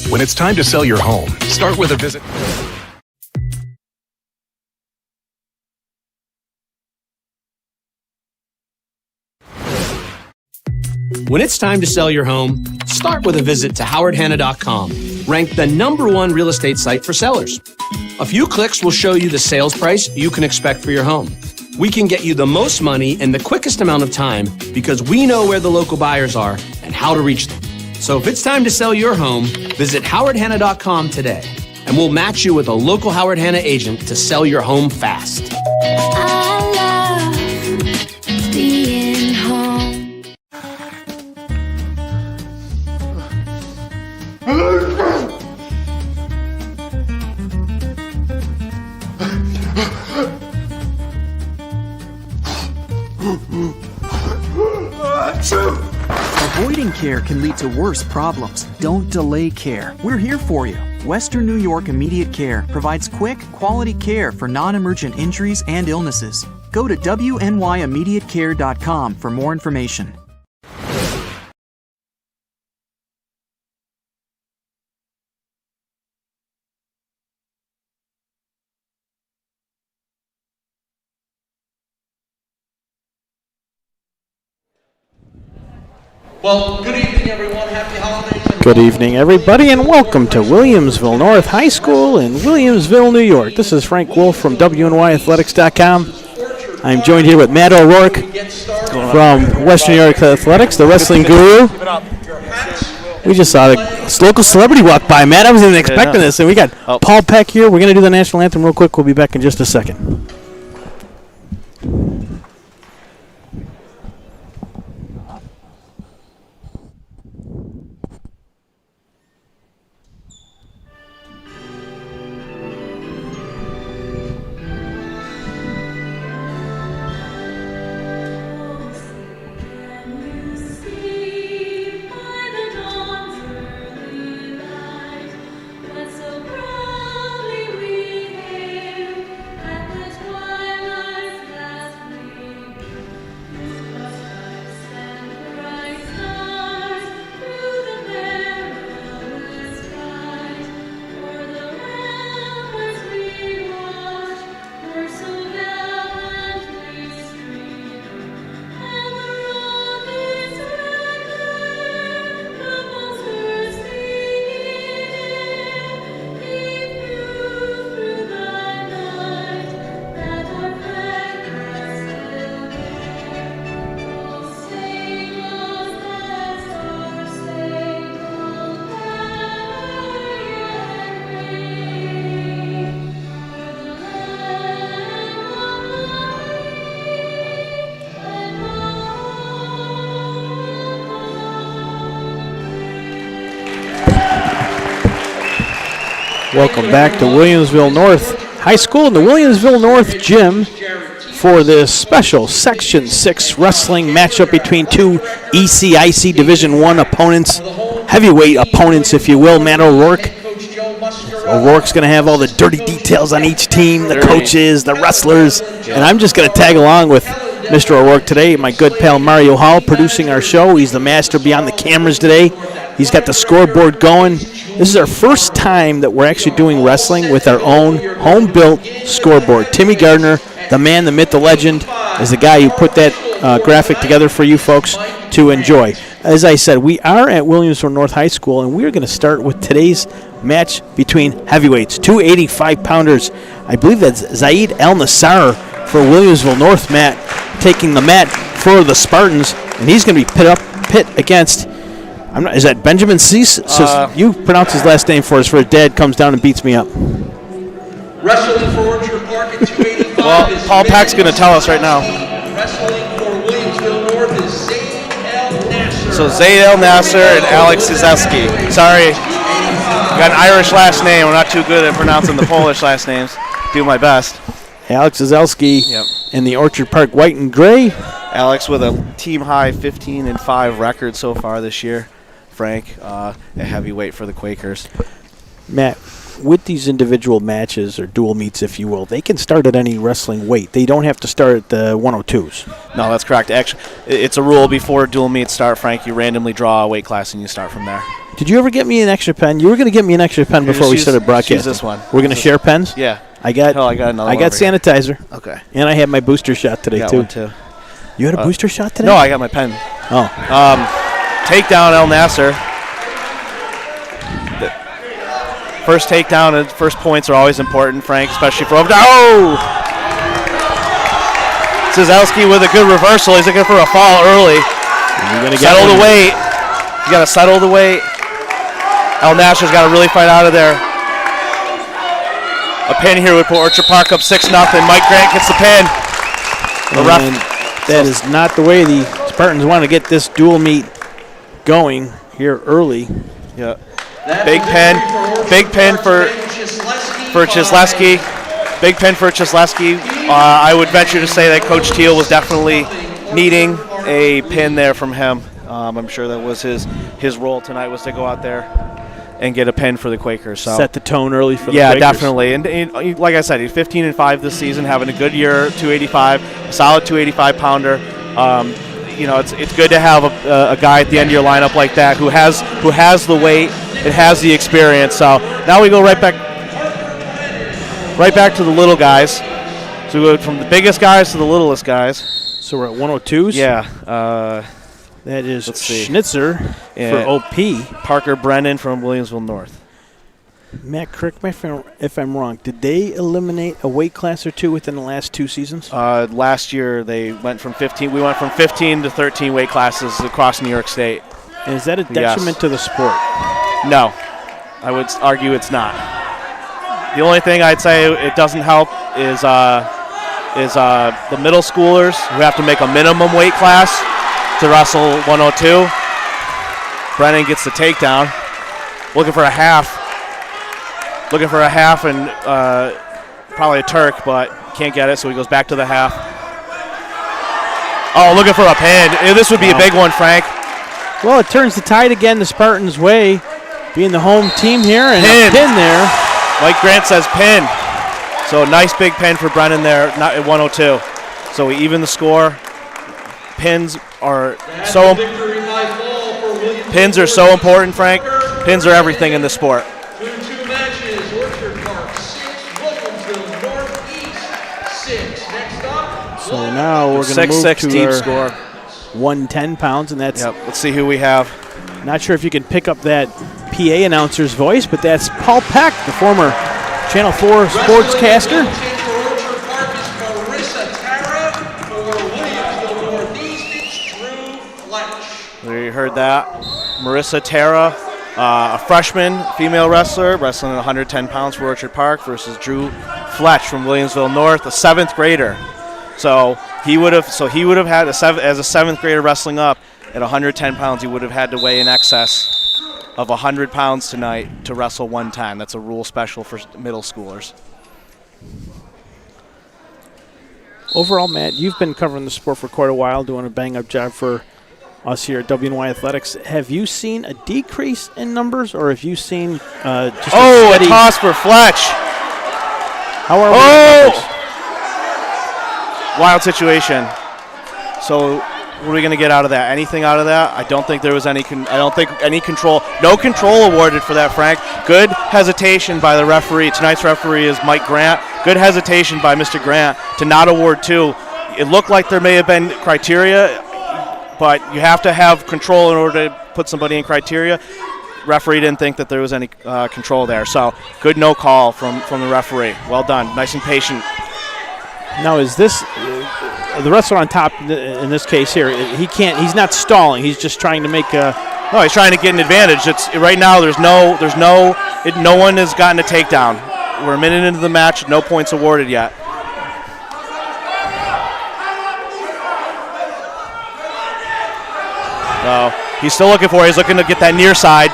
When it's time to sell your home, start with a visit. When it's time to sell your home, start with a visit to howardhanna.com, ranked the #1 real estate site for sellers. A few clicks will show you the sales price you can expect for your home. We can get you the most money in the quickest amount of time because we know where the local buyers are and how to reach them. So if it's time to sell your home, visit howardhanna.com today, and we'll match you with a local Howard Hanna agent to sell your home fast. I love being home. Avoiding care can lead to worse problems. Don't delay care. We're here for you. Western New York Immediate Care provides quick, quality care for non-emergent injuries and illnesses. Go to WNYImmediatecare.com for more information. Well, good evening, everyone. Happy holidays. Good evening, everybody, and welcome to Williamsville North High School in Williamsville, New York. This is Frank Wolf from WNYathletics.com. I'm joined here with Matt O'Rourke from Western New York Athletics, the wrestling guru. We just saw a local celebrity walk by. Matt, I wasn't even expecting this. And we got Paul Peck here. We're going to do the national anthem real quick. We'll be back in just a second. Welcome back to Williamsville North High School in the Williamsville North Gym for this special Section 6 wrestling matchup between two ECIC Division I opponents, heavyweight opponents, if you will. Matt O'Rourke. O'Rourke's going to have all the dirty details on each team, the coaches, the wrestlers, and I'm just going to tag along with Mr. O'Rourke today, my good pal Mario Hall producing our show. He's the master beyond the cameras today. He's got the scoreboard going. This is our first time that we're actually doing wrestling with our own home-built scoreboard. Timmy Gardner, the man, the myth, the legend, is the guy who put that graphic together for you folks to enjoy. As I said, we are at Williamsville North High School, and we're going to start with today's match between heavyweights, two 85-pounders. I believe that's Zaid El Nassar for Williamsville North, Matt, taking the mat for the Spartans, and he's going to be pit against, is that Benjamin Cease? So you pronounce his last name for us, for his dad comes down and beats me up. Wrestling for Orchard Park at 285. Well, Paul Peck's going to tell us right now. Wrestling for Williamsville North is Zaid El Nassar. So Zaid El Nassar and Alex Zizeski. Sorry, got an Irish last name. I'm not too good at pronouncing the Polish last names. Do my best. Alex Zizelski in the Orchard Park white and gray. Alex with a team-high 15-5 record so far this year. Frank, a heavyweight for the Quakers. Matt, with these individual matches or dual meets, if you will, they can start at any wrestling weight. They don't have to start at the 102s. No, that's correct. Actually, it's a rule before dual meets start, Frank. You randomly draw a weight class and you start from there. Did you ever get me an extra pen? You were going to get me an extra pen before we started broadcasting. Use this one. We're going to share pens? Yeah. I got another I got sanitizer. Okay. And I had my booster shot today, got too. One too. You had a booster shot today? No, I got my pen. Oh. Takedown, El Nasser. First takedown and first points are always important, Frank, especially for oh! Cizelski with a good reversal. He's looking for a fall early. Settle the weight. You got to settle the weight. El Nasser's got to really fight out of there. A pin here would put Orchard Park up 6-0. Mike Grant gets the pin. The ref. That is not the way the Spartans want to get this dual meet going here early. Yeah. Big pin for Chisleski. Big pin for Chisleski. I would venture to say that Coach Teal was definitely needing a pin there from him. I'm sure that was his role tonight, was to go out there and get a pin for the Quakers. So set the tone early for the Quakers. Yeah, definitely. And like I said, he's 15-5 this season, having a good year, 285, a solid 285 pounder. It's good to have a guy at the end of your lineup like that who has the weight, it has the experience. So now we go right back to the little guys. So we go from the biggest guys to the littlest guys. So we're at 102s. Yeah. That is Schnitzer for OP. Parker Brennan from Williamsville North. Matt, correct me if I'm wrong. Did they eliminate a weight class or two within the last 2 seasons? Last year they went from 15. We went from 15 to 13 weight classes across New York State. And is that a detriment to the sport? No, I would argue it's not. The only thing I'd say it doesn't help is the middle schoolers who have to make a minimum weight class to wrestle 102. Brennan gets the takedown. Looking for a half and probably a Turk, but can't get it, so he goes back to the half. Oh, looking for a pin. This would be a big one, Frank. Well, it turns the tide again the Spartans' way, being the home team here, and a pin there. Mike Grant says pin. So nice big pin for Brennan there, not at 102. So we even the score. Pins are so important, Frank. Pins are everything in the sport. 2-2 matches, Orchard Park 6, Williamsville Northeast 6. Next up, so now we're going to move to team our score. 110 pounds, and that's. Yep. Let's see who we have. Not sure if you can pick up that PA announcer's voice, but that's Paul Peck, the former Channel 4 sportscaster. We heard that. Marissa Tara, a freshman female wrestler, wrestling at 110 pounds for Orchard Park versus Drew Fletch from Williamsville North, a 7th grader. So he would have had as a 7th grader wrestling up at 110 pounds, he would have had to weigh in excess of 100 pounds tonight to wrestle 110. That's a rule special for middle schoolers. Overall, Matt, you've been covering the sport for quite a while, doing a bang-up job for us here at WNY Athletics. Have you seen a decrease in numbers, or have you seen just a toss for Fletch? How are we? Wild situation. So what are we going to get out of that? Anything out of that? I don't think there was any. I don't think any control. No control awarded for that, Frank. Good hesitation by the referee. Tonight's referee is Mike Grant. Good hesitation by Mr. Grant to not award 2. It looked like there may have been criteria, but you have to have control in order to put somebody in criteria. Referee didn't think that there was any control there. So good no call from the referee. Well done. Nice and patient. Now, is this the wrestler on top in this case here? He's not stalling. He's just trying to make a. No, he's trying to get an advantage. It's right now. No one has gotten a takedown. We're a minute into the match. No points awarded yet. He's still looking for it. He's looking to get that near side.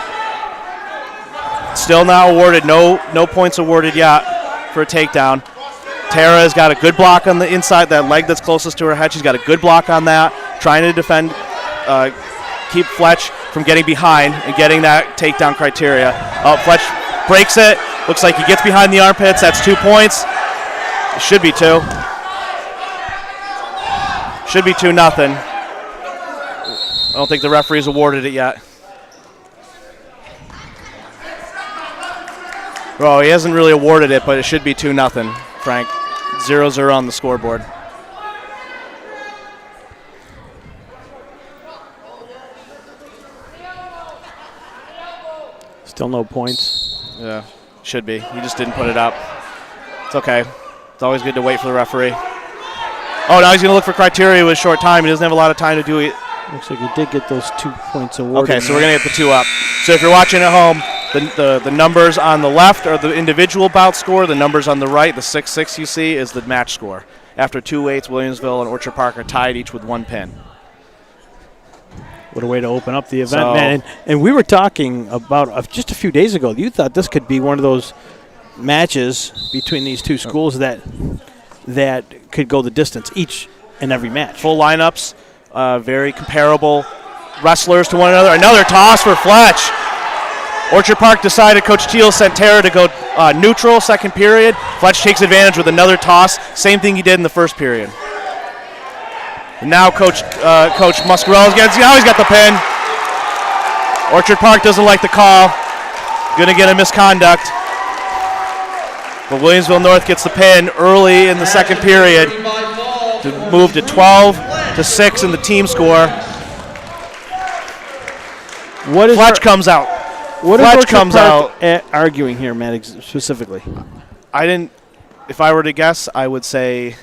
Still not awarded. No points awarded yet for a takedown. Tara has got a good block on the inside, that leg that's closest to her head. She's got a good block on that, trying to defend, keep Fletch from getting behind and getting that takedown criteria. Fletch breaks it, Looks like he gets behind the armpits. That's 2 points. It should be 2. Should be 2-0. I don't think the referee's awarded it yet. Well, he hasn't really awarded it, but it should be 2-0, Frank. 0-0 on the scoreboard. Still no points. Yeah, should be. He just didn't put it up. It's okay. It's always good to wait for the referee. Oh, now he's going to look for criteria with short time. He doesn't have a lot of time to do it. Looks like he did get those 2 points awarded. Okay, so we're going to get the 2 up. So if you're watching at home, the numbers on the left are the individual bout score. The numbers on the right, the 6-6 you see, is the match score. After 2 weights, Williamsville and Orchard Park are tied each with 1 pin. What a way to open up the event, man. And we were talking about just a few days ago, you thought this could be one of those matches between these two schools that could go the distance each and every match. Full lineups, very comparable wrestlers to one another. Another toss for Fletch. Orchard Park decided Coach Teal sent Tara to go neutral second period. Fletch takes advantage with another toss. Same thing he did in the first period. And now Coach Muscarella's now he's got the pin. Orchard Park doesn't like the call. Gonna get a misconduct. But Williamsville North gets the pin early in the second period to move to 12-6 in the team score. Fletch comes out. What is Orchard Park arguing here, Matt, specifically? If I were to guess, I would say,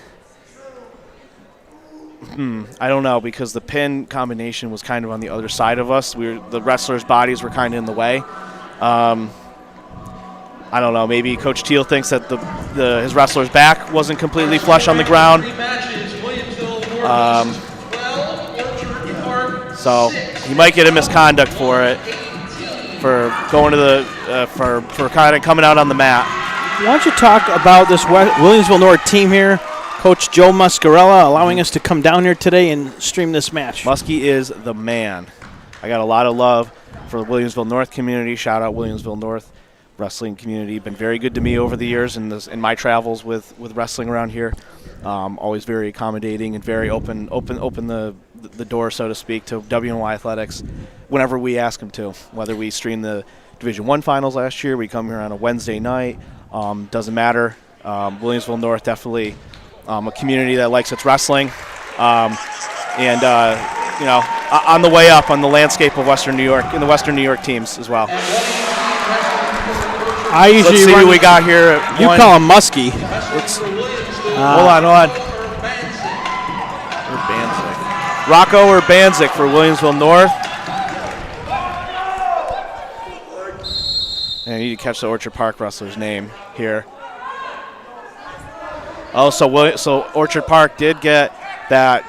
I don't know, because the pin combination was kind of on the other side of us. The wrestlers' bodies were kind of in the way. I don't know. Maybe Coach Teal thinks that his wrestler's back wasn't completely flush on the ground. So he might get a misconduct for it, for going to for kind of coming out on the mat. Why don't you talk about this Williamsville North team here, Coach Joe Muscarella, allowing us to come down here today and stream this match. Muskie is the man. I got a lot of love for the Williamsville North community. Shout out Williamsville North wrestling community. Been very good to me over the years in my travels with wrestling around here. Always very accommodating and very open the door, so to speak, to WNY athletics whenever we ask them to. Whether we stream the Division I finals last year, we come here on a Wednesday night. Doesn't matter. Williamsville North definitely a community that likes its wrestling, and on the way up on the landscape of Western New York and the Western New York teams as well. Let's see who we got here. You call him Muskie. Hold on. Rocco Urbanzik for Williamsville North. And I need to catch the Orchard Park wrestler's name here. Oh, so Orchard Park did get that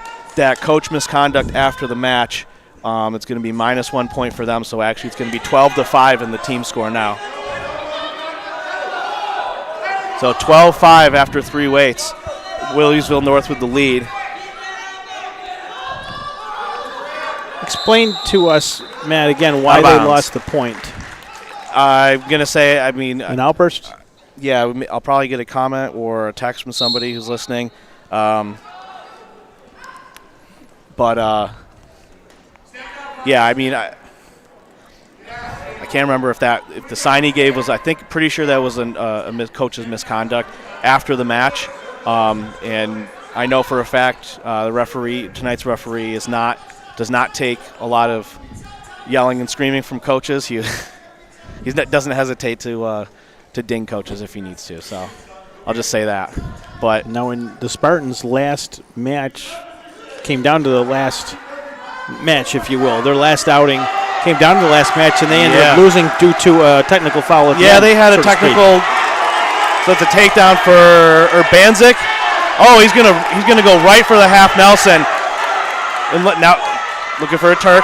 coach misconduct after the match. It's going to be -1 point for them, so actually it's going to be 12-5 in the team score now. So 12-5 after 3 weights. Williamsville North with the lead. Explain to us, Matt, again, why they lost the point. I'm going to say, an outburst? Yeah, I'll probably get a comment or a text from somebody who's listening. I can't remember if the sign he gave was, pretty sure that was a coach's misconduct after the match. And I know for a fact tonight's referee does not take a lot of yelling and screaming from coaches. He doesn't hesitate to ding coaches if he needs to. So I'll just say that. But now, in the Spartans' last match came down to the last match, if you will, their last outing came down to the last match, and they ended up losing due to a technical foul. They had a technical. So it's a takedown for Urbanzik. Oh, he's gonna go right for the half Nelson. And now looking for a Turk.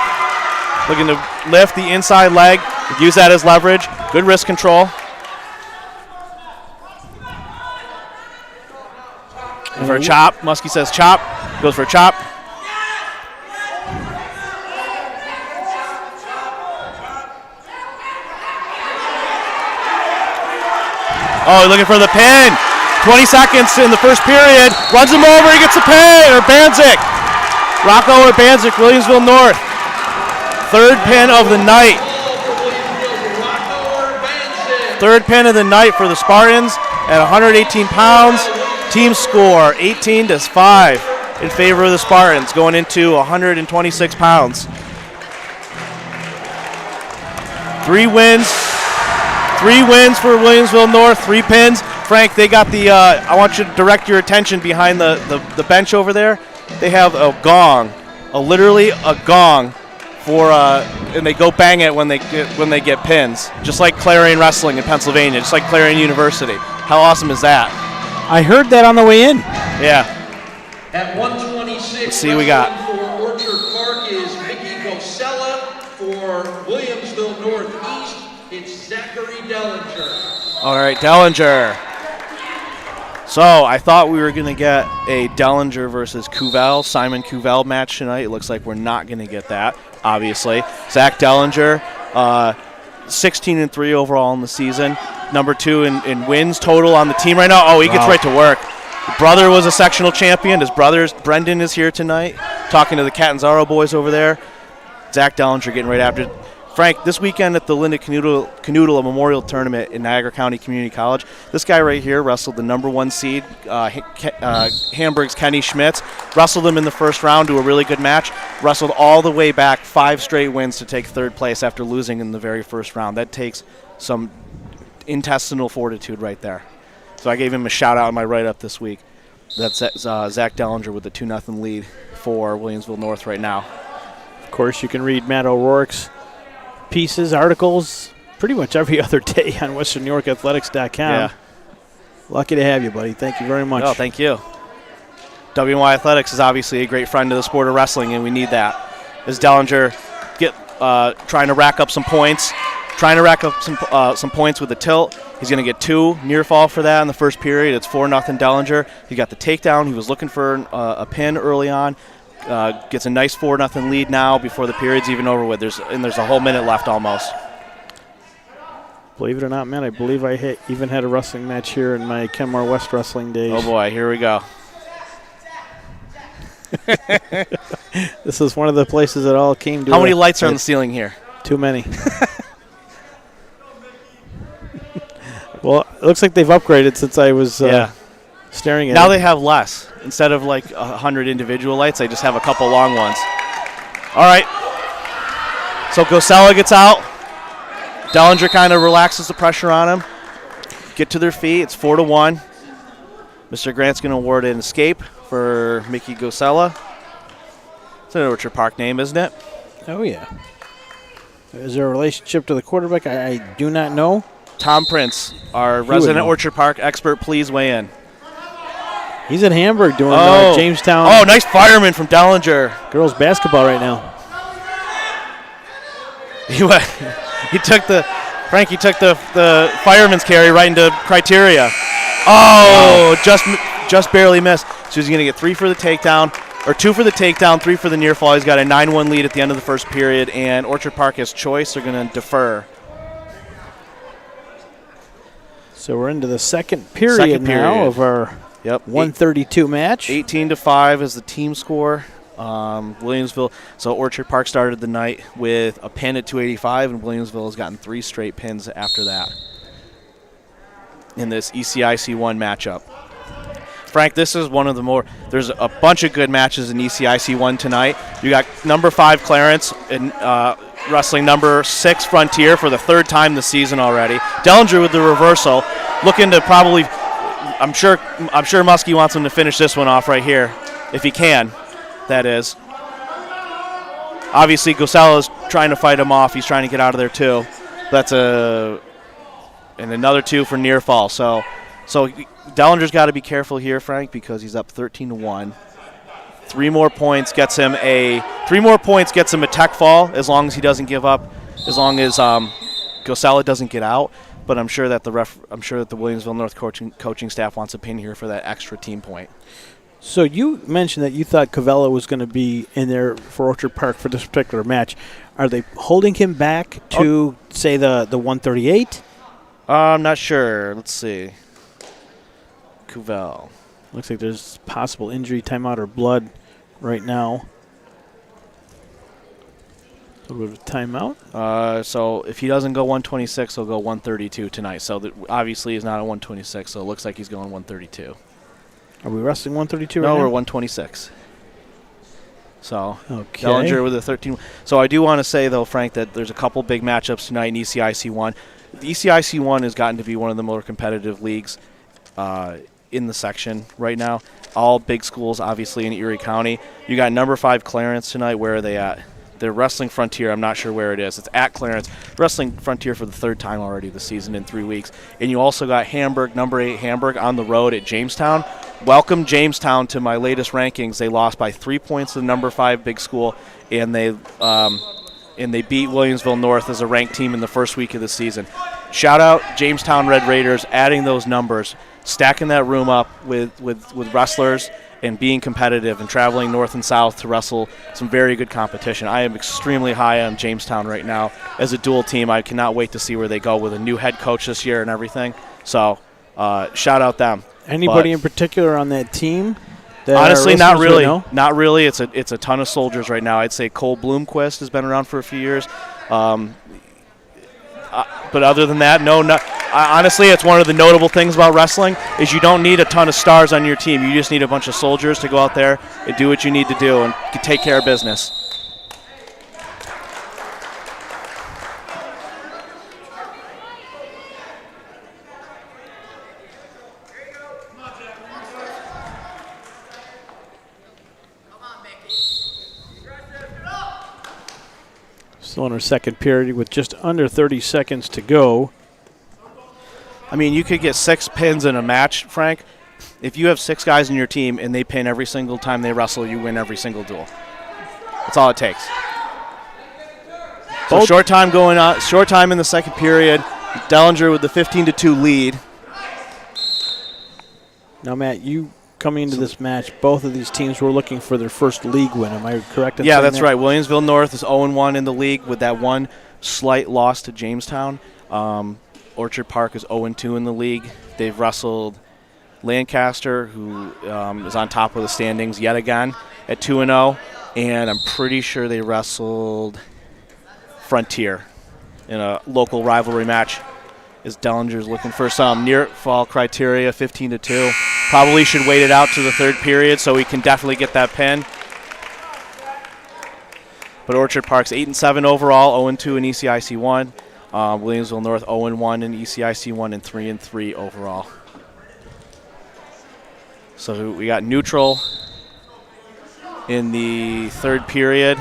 Looking to lift the inside leg. Use that as leverage. Good wrist control. And for a chop. Muskie says chop. Goes for a chop. Oh, looking for the pin. 20 seconds in the first period. Runs him over. He gets the pin. Or Banzik. Rocco or Banzik, Williamsville North. Third pin of the night. Third pin of the night for the Spartans at 118 pounds. Team score 18-5 in favor of the Spartans going into 126 pounds. 3 wins. 3 wins for Williamsville North, 3 pins. Frank, they got the, I want you to direct your attention behind the bench over there. They have a gong, literally a gong for, and they go bang it when they get pins, just like Clarion Wrestling in Pennsylvania, just like Clarion University. How awesome is that? I heard that on the way in. Yeah. At 126, let's see what we got. For Orchard Park is Mickey Gosella. For Williamsville Northeast, it's Zachary Dellinger. All right, Dellinger. So I thought we were going to get a Dellinger versus Cuvell, Simon Cuvell match tonight. It looks like we're not going to get that, obviously. Zach Dellinger, 16-3 overall in the season. Number 2 in wins total on the team right now. Oh, he gets right to work. His brother was a sectional champion. His brother, Brendan, is here tonight, talking to the Catanzaro boys over there. Zach Dellinger getting right after. Frank, this weekend at the Linda Canoodle Memorial Tournament in Niagara County Community College, this guy right here wrestled the number 1 seed, Hamburg's Kenny Schmitz. Wrestled him in the first round to a really good match. Wrestled all the way back, 5 straight wins to take 3rd place after losing in the very first round. That takes some intestinal fortitude right there. So I gave him a shout-out in my write-up this week. That's Zach Dellinger with the 2-0 lead for Williamsville North right now. Of course, you can read Matt O'Rourke's pieces, articles, pretty much every other day on WesternNewYorkAthletics.com. Yeah. Lucky to have you, buddy. Thank you very much. Oh, thank you. WNY Athletics is obviously a great friend of the sport of wrestling, and we need that. As Dellinger trying to rack up some points, some points with the tilt. He's going to get 2 near fall for that in the first period. It's 4-0 Dellinger. He got the takedown. He was looking for a pin early on. Gets a nice 4-0 lead now before the period's even over with. There's a whole minute left almost. Believe it or not, man, I believe I even had a wrestling match here in my Kenmore West wrestling days. Oh, boy, here we go. This is one of the places it all came to. How many lights are on the ceiling here? Too many. Well, it looks like they've upgraded since I was staring at it. Now they have less. Instead of like 100 individual lights, they just have a couple long ones. All right. So Gosella gets out. Dellinger kind of relaxes the pressure on him. Get to their feet. It's 4-1. Mr. Grant's going to award an escape for Mickey Gosella. It's an Orchard Park name, isn't it? Oh, yeah. Is there a relationship to the quarterback? I do not know. Tom Prince, our resident Orchard Park expert, please weigh in. He's in Hamburg doing Jamestown. Oh, nice fireman from Dellinger. Girls basketball right now. He took the fireman's carry right into criteria. Oh, just barely missed. So he's going to get 3 for the takedown, or 2 for the takedown, 3 for the near fall. He's got a 9-1 lead at the end of the first period, and Orchard Park has choice. They're going to defer. So we're into the second period now of our 132 match. 18-5 is the team score. Williamsville. So Orchard Park started the night with a pin at 285, and Williamsville has gotten 3 straight pins after that in this ECIC1 matchup. Frank, this is one of the more. There's a bunch of good matches in ECIC1 tonight. You got number 5 Clarence and wrestling number 6 Frontier for the 3rd time this season already. Dellinger with the reversal, looking to probably. I'm sure Muskie wants him to finish this one off right here, if he can. That is. Obviously, Gosella's trying to fight him off. He's trying to get out of there too. That's and another 2 for near fall. So Dellinger's got to be careful here, Frank, because he's up 13-1. 3 more points gets him a tech fall as long as he doesn't give up, as long as Gosella doesn't get out. But I'm sure that the Williamsville North coaching staff wants a pin here for that extra team point. So you mentioned that you thought Cavella was going to be in there for Orchard Park for this particular match. Are they holding him back to say the 138? I'm not sure. Let's see. Cuvell. Looks like there's possible injury, timeout, or blood right now. A little bit of timeout. So if he doesn't go 126, he'll go 132 tonight. So that obviously he's not at 126, so it looks like he's going 132. Are we wrestling 132 right No, now? we're 126. So Okay. Dellinger with a 13. So I do want to say, though, Frank, that there's a couple big matchups tonight in ECIC 1. The ECIC 1 has gotten to be one of the more competitive leagues in the section right now. All big schools, obviously, in Erie County. You got number 5 Clarence tonight. Where are they at? They're Wrestling Frontier. I'm not sure where it is. It's at Clarence. Wrestling Frontier for the 3rd time already this season in 3 weeks. And you also got Hamburg, number 8 Hamburg, on the road at Jamestown. Welcome Jamestown to my latest rankings. They lost by 3 points to the number 5 big school, and they beat Williamsville North as a ranked team in the first week of the season. Shout out Jamestown Red Raiders, adding those numbers, stacking that room up with wrestlers, and being competitive and traveling north and south to wrestle some very good competition. I am extremely high on Jamestown right now as a dual team. I cannot wait to see where they go with a new head coach this year and everything. So shout out them. Anybody in particular on that team? That honestly, not really. Know? Not really. It's a ton of soldiers right now. I'd say Cole Bloomquist has been around for a few years. But other than that, honestly, it's one of the notable things about wrestling is you don't need a ton of stars on your team. You just need a bunch of soldiers to go out there and do what you need to do and take care of business. Still in our second period with just under 30 seconds to go. I mean, you could get 6 pins in a match, Frank. If you have 6 guys in your team and they pin every single time they wrestle, you win every single duel. That's all it takes. So short time going on. Short time in the second period. Dellinger with the 15-2 lead. Now, Matt, you coming into this match, both of these teams were looking for their first league win. Am I correct in saying that's that? right. Williamsville North is 0-1 in the league with that one slight loss to Jamestown. Orchard Park is 0-2 in the league. They've wrestled Lancaster, who is on top of the standings yet again at 2-0, and I'm pretty sure they wrestled Frontier in a local rivalry match. As Dellinger's looking for some near fall criteria, 15-2. Probably should wait it out to the 3rd period so we can definitely get that pin. But Orchard Park's 8-7 overall, 0-2 in ECIC 1. Williamsville North 0-1 in ECIC 1 and 3-3 overall. So we got neutral in the 3rd period.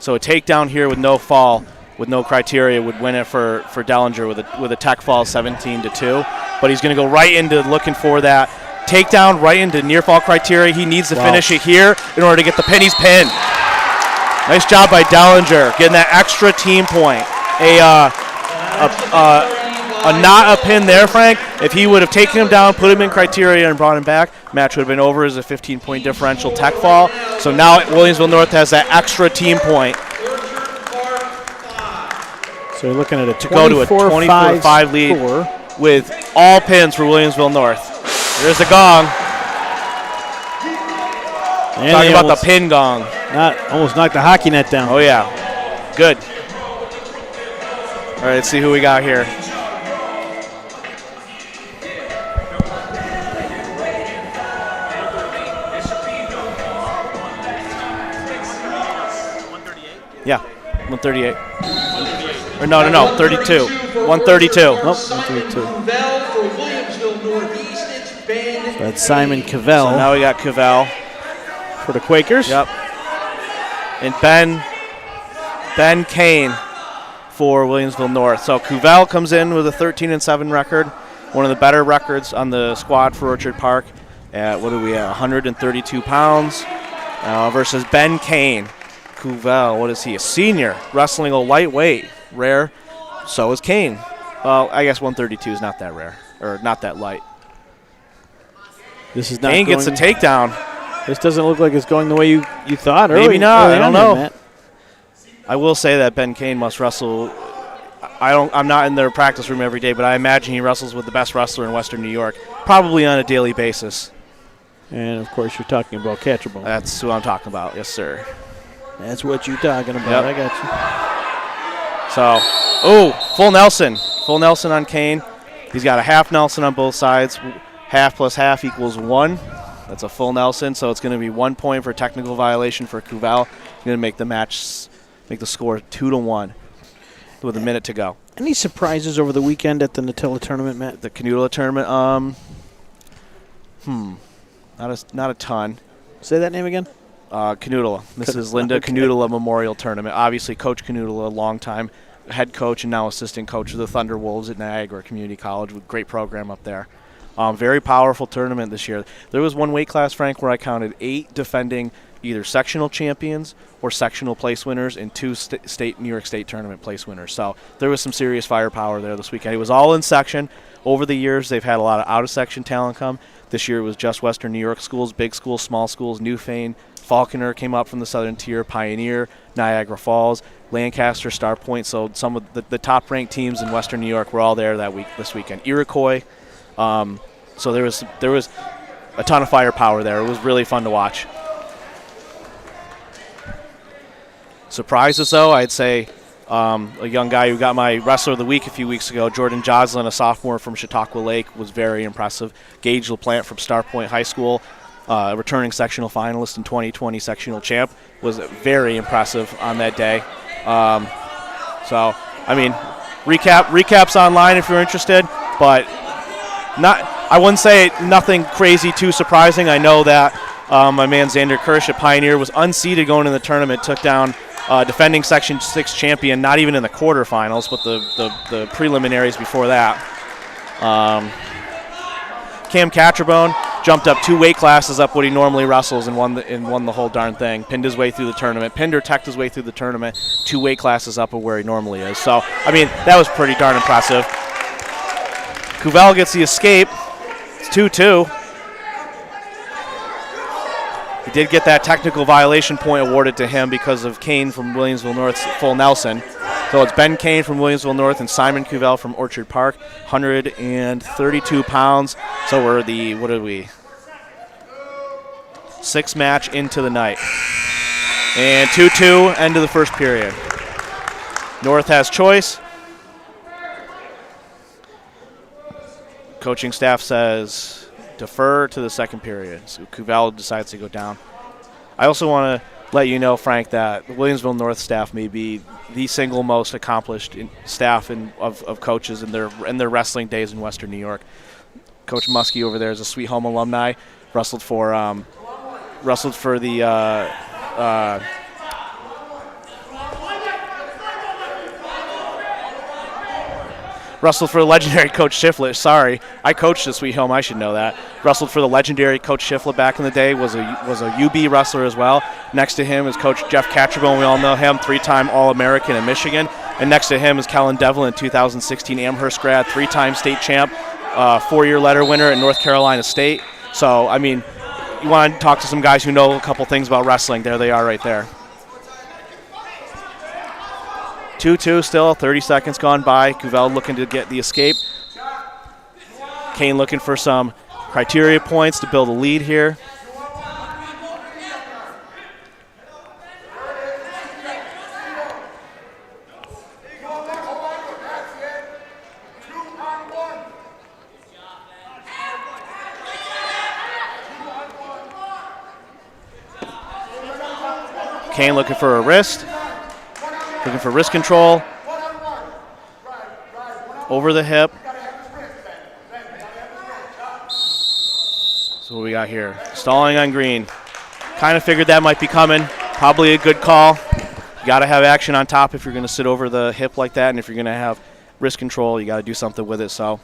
So a takedown here with no fall, with no criteria, would win it for Dellinger with a tech fall 17-2. But he's going to go right into looking for that takedown, right into near fall criteria. He needs to finish it here in order to get the pin. He's pinned. Nice job by Dellinger, getting that extra team point. Not a pin there, Frank. If he would have taken him down, put him in criteria, and brought him back, match would have been over as a 15-point differential tech fall. So now Williamsville North has that extra team point. So you're looking at a to go to a 24-5 lead score with all pins for Williamsville North. There's the gong. And talking about the pin gong. Almost knocked the hockey net down. Oh, yeah. Good. All right, let's see who we got here. Yeah, 138. Or no, 32. 132. Nope, 132. So that's Simon Cavell. So now we got Cavell for the Quakers. Yep. And Ben Kane for Williamsville North. So Cavell comes in with a 13-7 record, one of the better records on the squad for Orchard Park at, 132 pounds versus Ben Kane. Cavell, what is he? A senior, wrestling a lightweight. Rare. So is Kane. Well, I guess 132 is not that rare, or not that light. This is not Kane gets a takedown. This doesn't look like it's going the way you thought. Maybe not. I don't know. Matt. I will say that Ben Kane must wrestle I'm not in their practice room every day, but I imagine he wrestles with the best wrestler in Western New York, probably on a daily basis. And, of course, you're talking about Catcherbone. That's who I'm talking about. Yes, sir. That's what you're talking about. Yep. I got you. So, full Nelson. Full Nelson on Kane. He's got a half Nelson on both sides. Half plus half equals 1. That's a full Nelson, so it's going to be 1 point for technical violation for Cuval. Going to make the score 2-1 with a minute to go. Any surprises over the weekend at the Natilla tournament, Matt? The Canutula tournament, not a ton. Say that name again. Canutula. This is Linda Canutula Memorial Tournament. Obviously, Coach Canutula, longtime head coach and now assistant coach of the Thunderwolves at Niagara Community College, with a great program up there. Very powerful tournament this year. There was one weight class, Frank, where I counted 8 defending either sectional champions or sectional place winners and 2 New York State tournament place winners. So there was some serious firepower there this weekend. It was all in section. Over the years, they've had a lot of out-of-section talent come. This year it was just Western New York schools, big schools, small schools. Newfane, Falconer came up from the southern tier, Pioneer, Niagara Falls, Lancaster, Star Point. So some of the top-ranked teams in Western New York were all there this weekend. Iroquois. So there was a ton of firepower there. It was really fun to watch. Surprises, though, I'd say a young guy who got my Wrestler of the Week a few weeks ago, Jordan Joslin, a sophomore from Chautauqua Lake, was very impressive. Gage LaPlante from Star Point High School, a returning sectional finalist and 2020 sectional champ, was very impressive on that day. Recaps online if you're interested, but I wouldn't say nothing crazy too surprising. I know that my man Xander Kirsch at Pioneer was unseeded going in the tournament, took down defending Section 6 champion, not even in the quarterfinals, but the preliminaries before that. Cam Catcherbone jumped up 2 weight classes up what he normally wrestles and won the whole darn thing. Pinned his way through the tournament. Pinned or teched his way through the tournament 2 weight classes up of where he normally is. So, that was pretty darn impressive. Cuval gets the escape. It's 2-2. He did get that technical violation point awarded to him because of Kane from Williamsville North's full Nelson. So it's Ben Kane from Williamsville North and Simon Cuval from Orchard Park, 132 pounds. So we're 6th match into the night. And 2-2, end of the first period. North has choice. Coaching staff says defer to the second period. So Cuval decides to go down. I also want to let you know, Frank, that the Williamsville North staff may be the single most accomplished staff of coaches in their wrestling days in Western New York. Coach Muskie over there is a Sweet Home alumni. Wrestled for the legendary Coach Shiflett. Sorry, I coached at Sweet Home. I should know that. Wrestled for the legendary Coach Shiflett back in the day. Was a UB wrestler as well. Next to him is Coach Jeff Catcherbone. We all know him, 3-time All-American in Michigan. And next to him is Kellen Devlin, 2016 Amherst grad, 3-time state champ, 4-year letter winner at North Carolina State. So, you want to talk to some guys who know a couple things about wrestling. There they are right there. 2-2 still, 30 seconds gone by. Cuval looking to get the escape. Kane looking for some criteria points to build a lead here. Kane looking for a wrist. Looking for wrist control. Over the hip. So what we got here? Stalling on green. Kind of figured that might be coming. Probably a good call. You got to have action on top if you're going to sit over the hip like that, and if you're going to have wrist control, you got to do something with it. So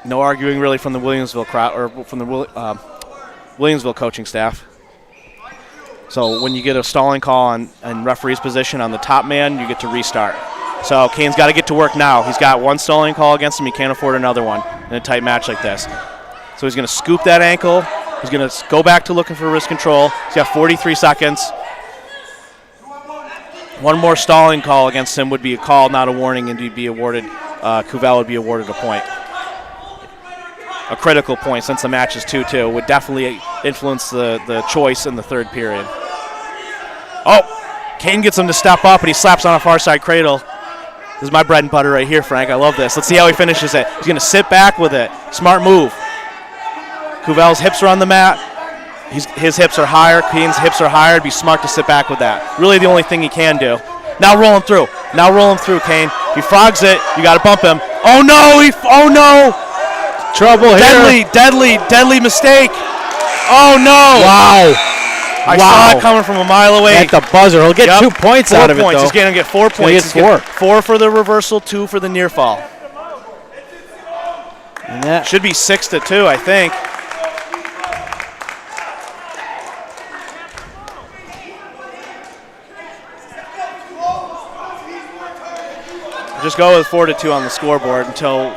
no arguing really from the Williamsville crowd or from the Williamsville coaching staff. So when you get a stalling call in referee's position on the top man, you get to restart. So Kane's got to get to work now. He's got one stalling call against him. He can't afford another one in a tight match like this. So he's going to scoop that ankle. He's going to go back to looking for wrist control. He's got 43 seconds. One more stalling call against him would be a call, not a warning, and he'd be awarded, Cuvell would be awarded a point. A critical point, since the match is 2-2, would definitely influence the choice in the third period. Oh, Kane gets him to step up, and he slaps on a far side cradle. This is my bread and butter right here, Frank. I love this. Let's see how he finishes it. He's going to sit back with it. Smart move. Cuvell's hips are on the mat. His hips are higher. Kane's hips are higher. It'd be smart to sit back with that. Really the only thing he can do. Now roll him through. Now roll him through, Kane. If he frogs it, you got to bump him. Oh, no. Oh, no. Trouble here. Deadly mistake. Oh, no. Wow. I saw it coming from a mile away. At the buzzer. He'll get 2 points out of it, though. He's going to get 4 points. He's four. 4 for the reversal, 2 for the near fall. And that should be 6-2, I think. Just go with 4-2 on the scoreboard until.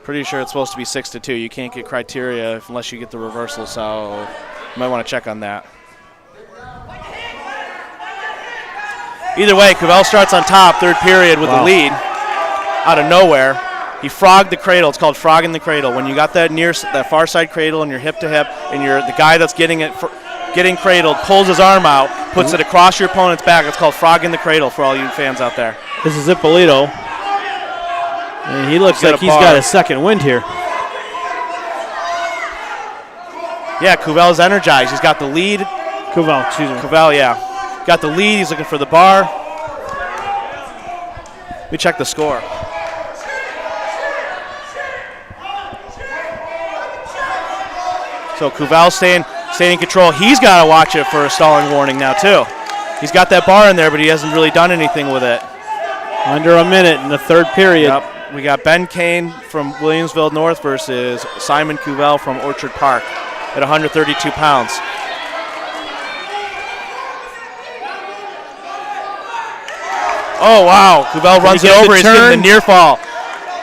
Pretty sure it's supposed to be 6-2. You can't get criteria unless you get the reversal, so you might want to check on that. Either way, Cuvell starts on top, third period with the lead out of nowhere. He frogged the cradle. It's called frogging the cradle. When you got that far side cradle and you're hip to hip, and the guy that's getting cradled pulls his arm out, puts it across your opponent's back. It's called frogging the cradle for all you fans out there. This is Ippolito. And he looks like he's got a second wind here. Yeah, Cuvell's energized. He's got the lead. Cuvell, yeah. Got the lead. He's looking for the bar. Let me check the score. So Cuvell staying in control. He's got to watch it for a stalling warning now, too. He's got that bar in there, but he hasn't really done anything with it. Under a minute in the third period. Yep. We got Ben Kane from Williamsville North versus Simon Cuvell from Orchard Park at 132 pounds. Oh, wow. Cuvell runs it over. He's getting the near fall.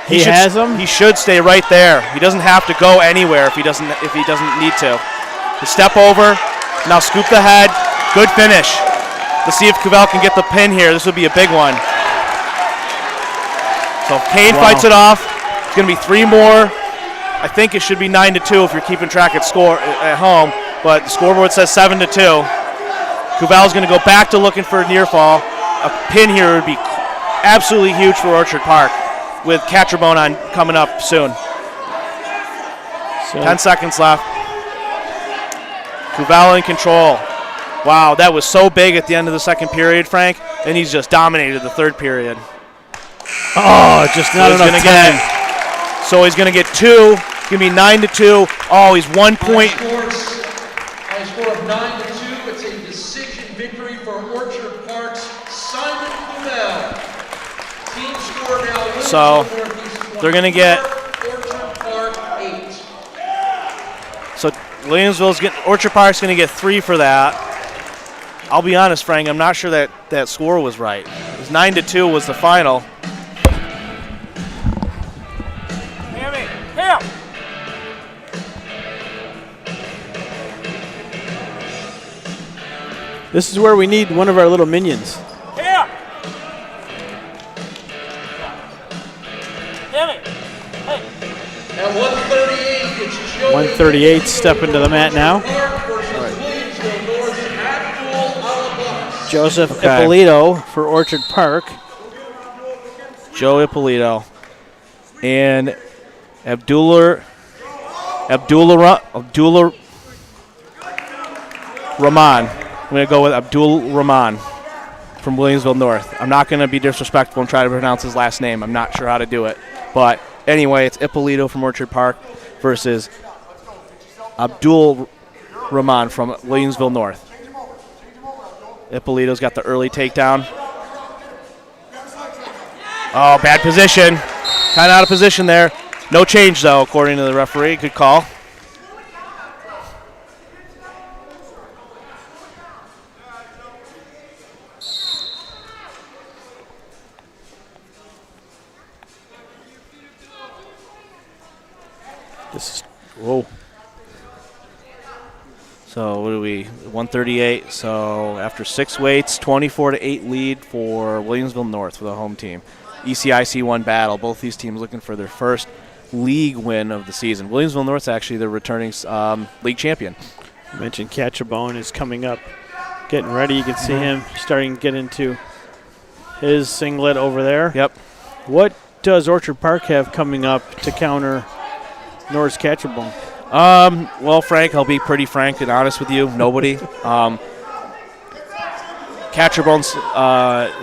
He has him? He should stay right there. He doesn't have to go anywhere if he doesn't need to. The step over. Now scoop the head. Good finish. Let's see if Cuvell can get the pin here. This would be a big one. So if Kane fights it off, it's going to be 3 more. I think it should be 9-2 if you're keeping track at home, but the scoreboard says 7-2. Cuvell's going to go back to looking for a near fall. A pin here would be absolutely huge for Orchard Park with Catcherbone on coming up soon. 10 seconds left. Cuvell in control. Wow, that was so big at the end of the second period, Frank, and he's just dominated the third period. Oh, just not enough time. So he's going to get 2. It's going to be 9-2. Oh, he's 1 point. High score of 9-2. It's a decision victory for Orchard Park's Simon Cuvell. Team score now. So they're going to get. Orchard Park 8. So Orchard Park's going to get 3 for that. I'll be honest, Frank, I'm not sure that score was right. It was 9-2 was the final. This is where we need one of our little minions. At 138, it's Joey 138 step into the mat now. Joseph Ippolito for Orchard Park. Joe Ippolito. And Abdullah Rahman. I'm going to go with Abdul Rahman from Williamsville North. I'm not going to be disrespectful and try to pronounce his last name. I'm not sure how to do it. But anyway, it's Ippolito from Orchard Park versus Abdul Rahman from Williamsville North. Ippolito's got the early takedown. Oh, bad position. Kind of out of position there. No change, though, according to the referee. Good call. So what are we? 138. So after 6 weights, 24-8 lead for Williamsville North for the home team. ECIC 1 battle. Both these teams looking for their first league win of the season. Williamsville North's actually the returning league champion. You mentioned Catchabone is coming up, getting ready. You can see him starting to get into his singlet over there. Yep. What does Orchard Park have coming up to counter North's Catchabone? Well, Frank, I'll be pretty frank and honest with you. Nobody. Catchabone's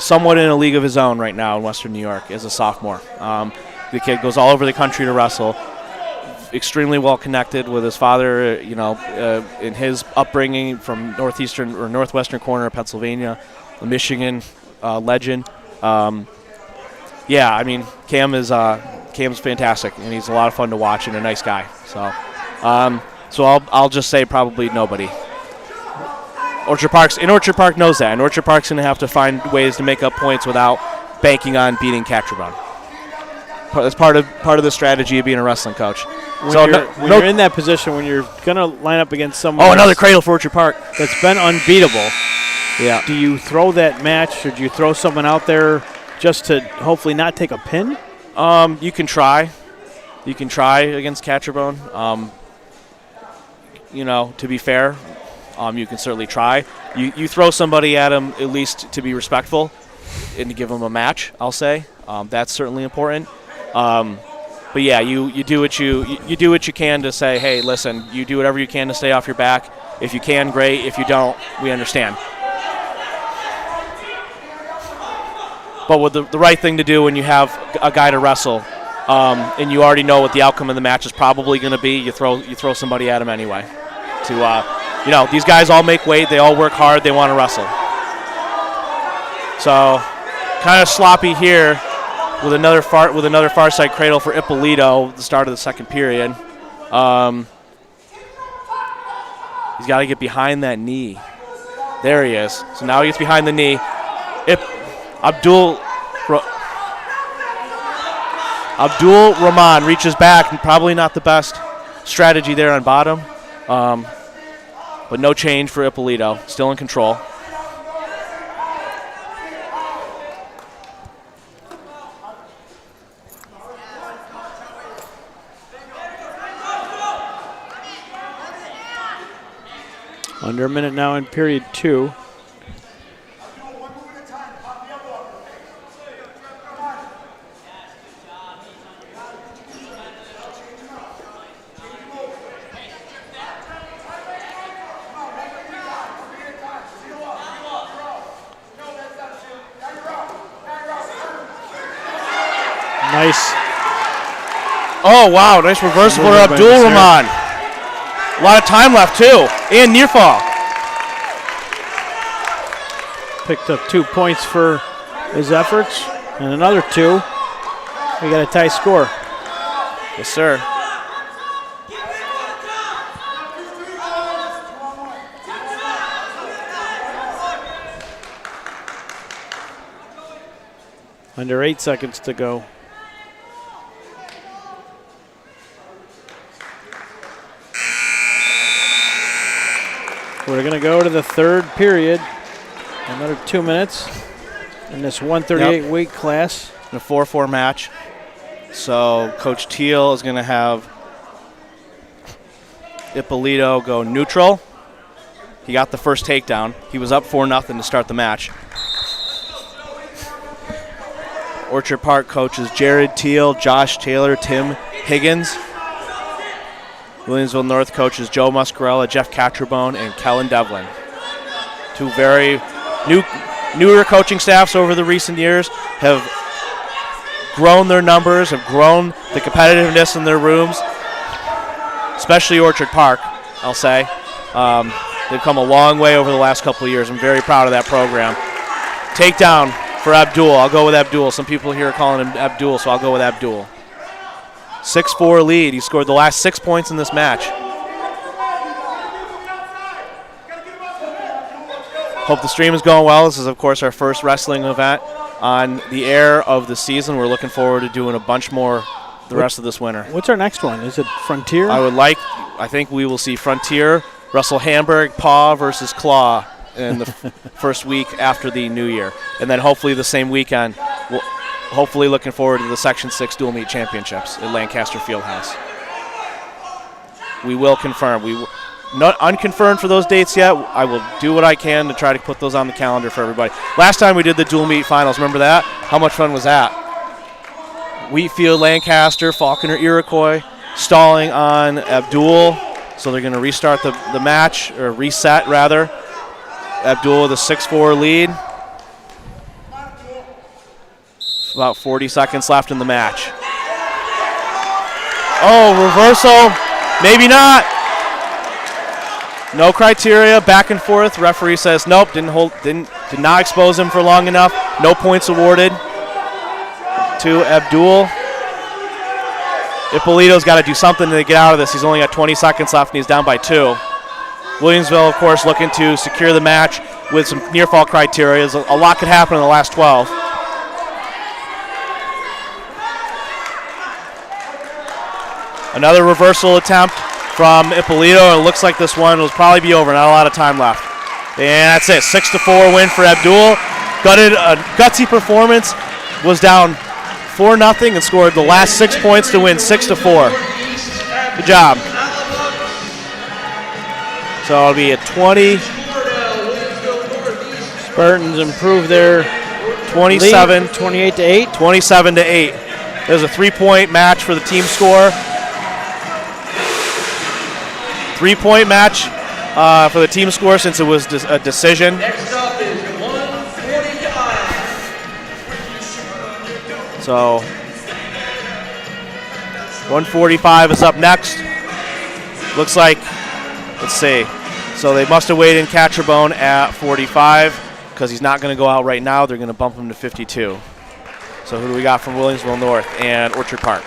somewhat in a league of his own right now in Western New York as a sophomore. The kid goes all over the country to wrestle. Extremely well connected with his father, in his upbringing from northeastern or northwestern corner of Pennsylvania, a Michigan legend. Cam's fantastic, and he's a lot of fun to watch and a nice guy. So I'll just say probably nobody. Orchard Park knows that, and Orchard Park's going to have to find ways to make up points without banking on beating Catchabone. That's part of the strategy of being a wrestling coach. When you're in that position, when you're going to line up against someone another cradle for Orchard Park that's been unbeatable, yeah. Do you throw that match, or do you throw someone out there just to hopefully not take a pin? You can try. You can try against Catchabone. To be fair, you can certainly try. You throw somebody at him at least to be respectful and to give him a match, I'll say. That's certainly important. But yeah, you do what you do what you can to say, hey, listen, you do whatever you can to stay off your back. If you can, great. If you don't, we understand. But with the right thing to do when you have a guy to wrestle, and you already know what the outcome of the match is probably going to be, you throw somebody at him anyway. These guys all make weight, they all work hard, they want to wrestle. So, kind of sloppy here with another far side cradle for Ippolito at the start of the second period. He's got to get behind that knee. There he is. So now he gets behind the knee. Abdul Rahman reaches back, and probably not the best strategy there on bottom. But no change for Ippolito. Still in control. Under a minute now in period 2. Nice. Oh, wow. Nice reversal for Abdul Rahman. A lot of time left, too. And near fall. Picked up 2 points for his efforts. And another 2. We got a tie score. Yes, sir. Under 8 seconds to go. We're going to go to the third period. Another 2 minutes in this 138 weight class. In a 4-4 match. So Coach Teal is going to have Ippolito go neutral. He got the first takedown. He was up 4-0 to start the match. Orchard Park coaches Jared Teal, Josh Taylor, Tim Higgins. Williamsville North coaches Joe Muscarella, Jeff Catchabone, and Kellen Devlin. 2 very newer coaching staffs over the recent years have grown their numbers, have grown the competitiveness in their rooms, especially Orchard Park, I'll say. They've come a long way over the last couple of years. I'm very proud of that program. Takedown for Abdul. I'll go with Abdul. Some people here are calling him Abdul, so I'll go with Abdul. 6-4 lead. He scored the last 6 points in this match. Hope the stream is going well. This is, of course, our first wrestling event on the air of the season. We're looking forward to doing a bunch more the rest of this winter. What's our next one? Is it Frontier? I think we will see Frontier Russell Hamburg, paw versus claw in the first week after the new year. And then hopefully the same weekend, we'll hopefully looking forward to the Section 6 dual meet championships at Lancaster Fieldhouse. We will confirm. Not unconfirmed for those dates yet. I will do what I can to try to put those on the calendar for everybody. Last time we did the dual meet finals, remember that? How much fun was that? Wheatfield, Lancaster, Falconer, Iroquois, stalling on Abdul. So they're going to restart the match, or reset rather. Abdul with a 6-4 lead. About 40 seconds left in the match. Oh, reversal. Maybe not. No criteria, back and forth. Referee says nope, did not expose him for long enough. No points awarded to Abdul. Ippolito's got to do something to get out of this. He's only got 20 seconds left and he's down by 2. Williamsville, of course, looking to secure the match with some near fall criteria. A lot could happen in the last 12. Another reversal attempt from Ippolito, and it looks like this one will probably be over. Not a lot of time left. And that's it. 6-4 win for Abdul. Gutted a gutsy performance. Was down 4-0 and scored the last 6 points to win 6-4. Good job. So it'll be a 20. Spartans improve their 27, lead, 28-8. 27-8. There's a 3-point match for the team score. 3-point match for the team score since it was a decision. Next up is 145. So 145 is up next. Looks like, let's see. So they must have weighed in Catcherbone at 45 because he's not going to go out right now. They're going to bump him to 52. So who do we got from Williamsville North and Orchard Park?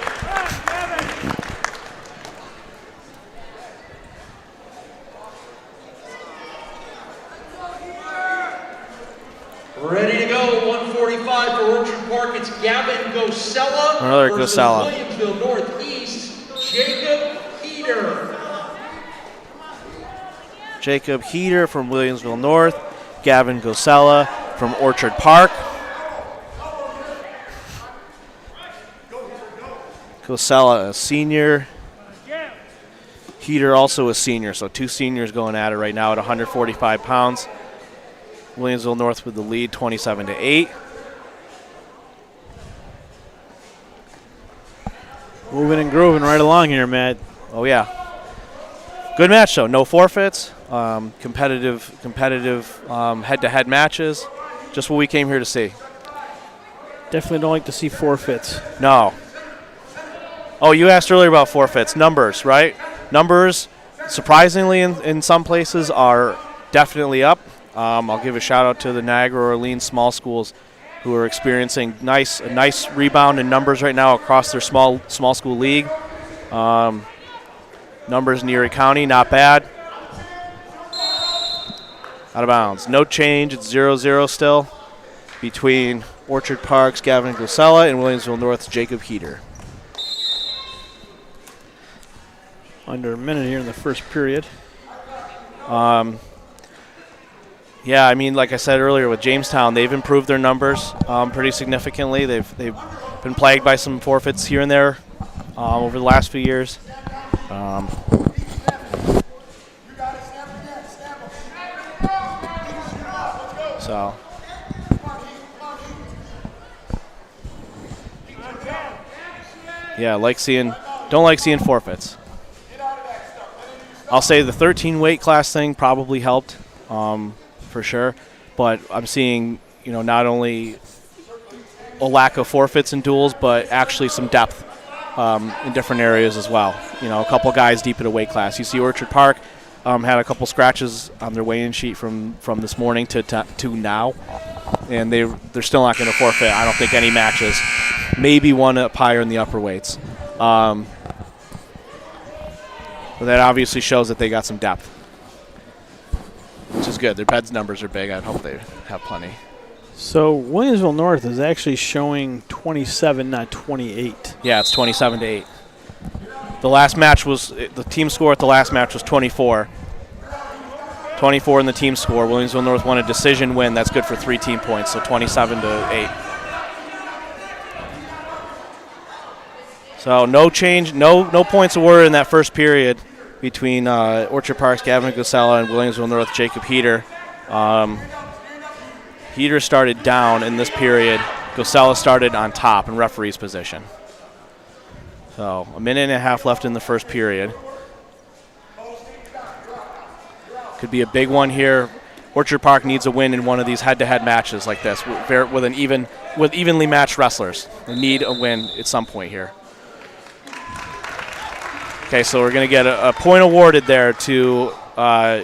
Ready to go, 145 for Orchard Park. It's Gavin Gosella Another versus Gosella. Williamsville Northeast, Jacob Heater. Jacob Heater from Williamsville North, Gavin Gosella from Orchard Park. Gosella, a senior. Heater also a senior, so 2 seniors going at it right now at 145 pounds. Williamsville North with the lead, 27-8. Moving and grooving right along here, Matt. Oh yeah, good match though. No forfeits, competitive head-to-head matches. Just what we came here to see. Definitely don't like to see forfeits. No. Oh, you asked earlier about forfeits. Numbers, right? Numbers, surprisingly, in some places are definitely up. I'll give a shout out to the Niagara Orleans small schools who are experiencing a nice rebound in numbers right now across their small school league. Numbers in Erie County, not bad. Out of bounds. No change. It's 0-0 still between Orchard Park's Gavin Gosella and Williamsville North's Jacob Heater. Under a minute here in the first period. Yeah, I mean, like I said earlier with Jamestown, they've improved their numbers pretty significantly. They've been plagued by some forfeits here and there over the last few years. So, yeah, don't like seeing forfeits. I'll say the 13 weight class thing probably helped. For sure, but I'm seeing, not only a lack of forfeits in duels, but actually some depth in different areas as well. A couple guys deep at a weight class. You see Orchard Park had a couple scratches on their weigh-in sheet from this morning to now, and they're still not going to forfeit. I don't think any matches. Maybe one up higher in the upper weights. But that obviously shows that they got some depth, which is good. Their beds numbers are big. I'd hope they have plenty. So Williamsville North is actually showing 27, not 28. Yeah, it's 27-8. The last match was the team score at the last match was 24. 24 in the team score. Williamsville North won a decision win. That's good for 3 team points, so 27-8. So no change, no points awarded in that first period between Orchard Park's Gavin Gosella and Williamsville North Jacob Heater. Heater started down in this period. Gosella started on top in referee's position. So a minute and a half left in the first period. Could be a big one here. Orchard Park needs a win in one of these head-to-head matches like this with evenly matched wrestlers. They need a win at some point here. Okay, so we're going to get a point awarded there to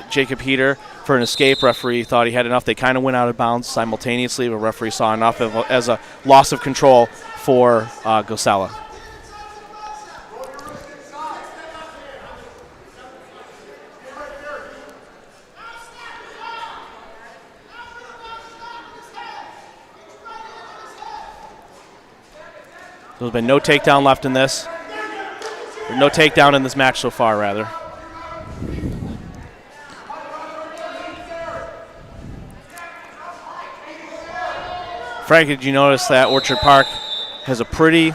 Jacob Heater for an escape. Referee thought he had enough. They kind of went out of bounds simultaneously, but referee saw enough as a loss of control for Gosella. There's been no takedown left in this. No takedown in this match so far, rather. Frank, did you notice that Orchard Park has a pretty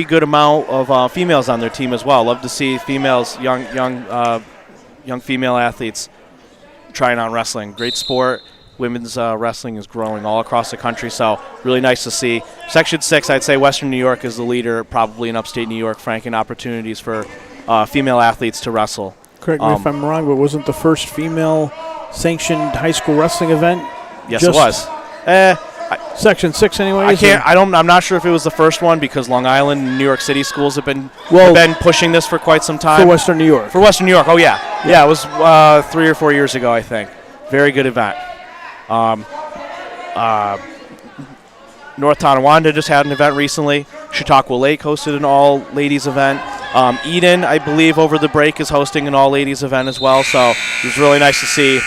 good amount of females on their team as well? Love to see females, young female athletes trying on wrestling. Great sport. Women's wrestling is growing all across the country, so really nice to see. Section 6, I'd say Western New York is the leader, probably in upstate New York, Frank, in opportunities for female athletes to wrestle. Correct me if I'm wrong, but wasn't the first female sanctioned high school wrestling event? Yes, it was. Section 6 anyways? I'm not sure if it was the first one because Long Island and New York City schools have been pushing this for quite some time. For Western New York. For Western New York, oh yeah. Yeah, it was 3 or 4 years ago, I think. Very good event. North Tonawanda just had an event recently. Chautauqua Lake hosted an all-ladies event. Eden, I believe, over the break is hosting an all-ladies event as well. So it was really nice to see,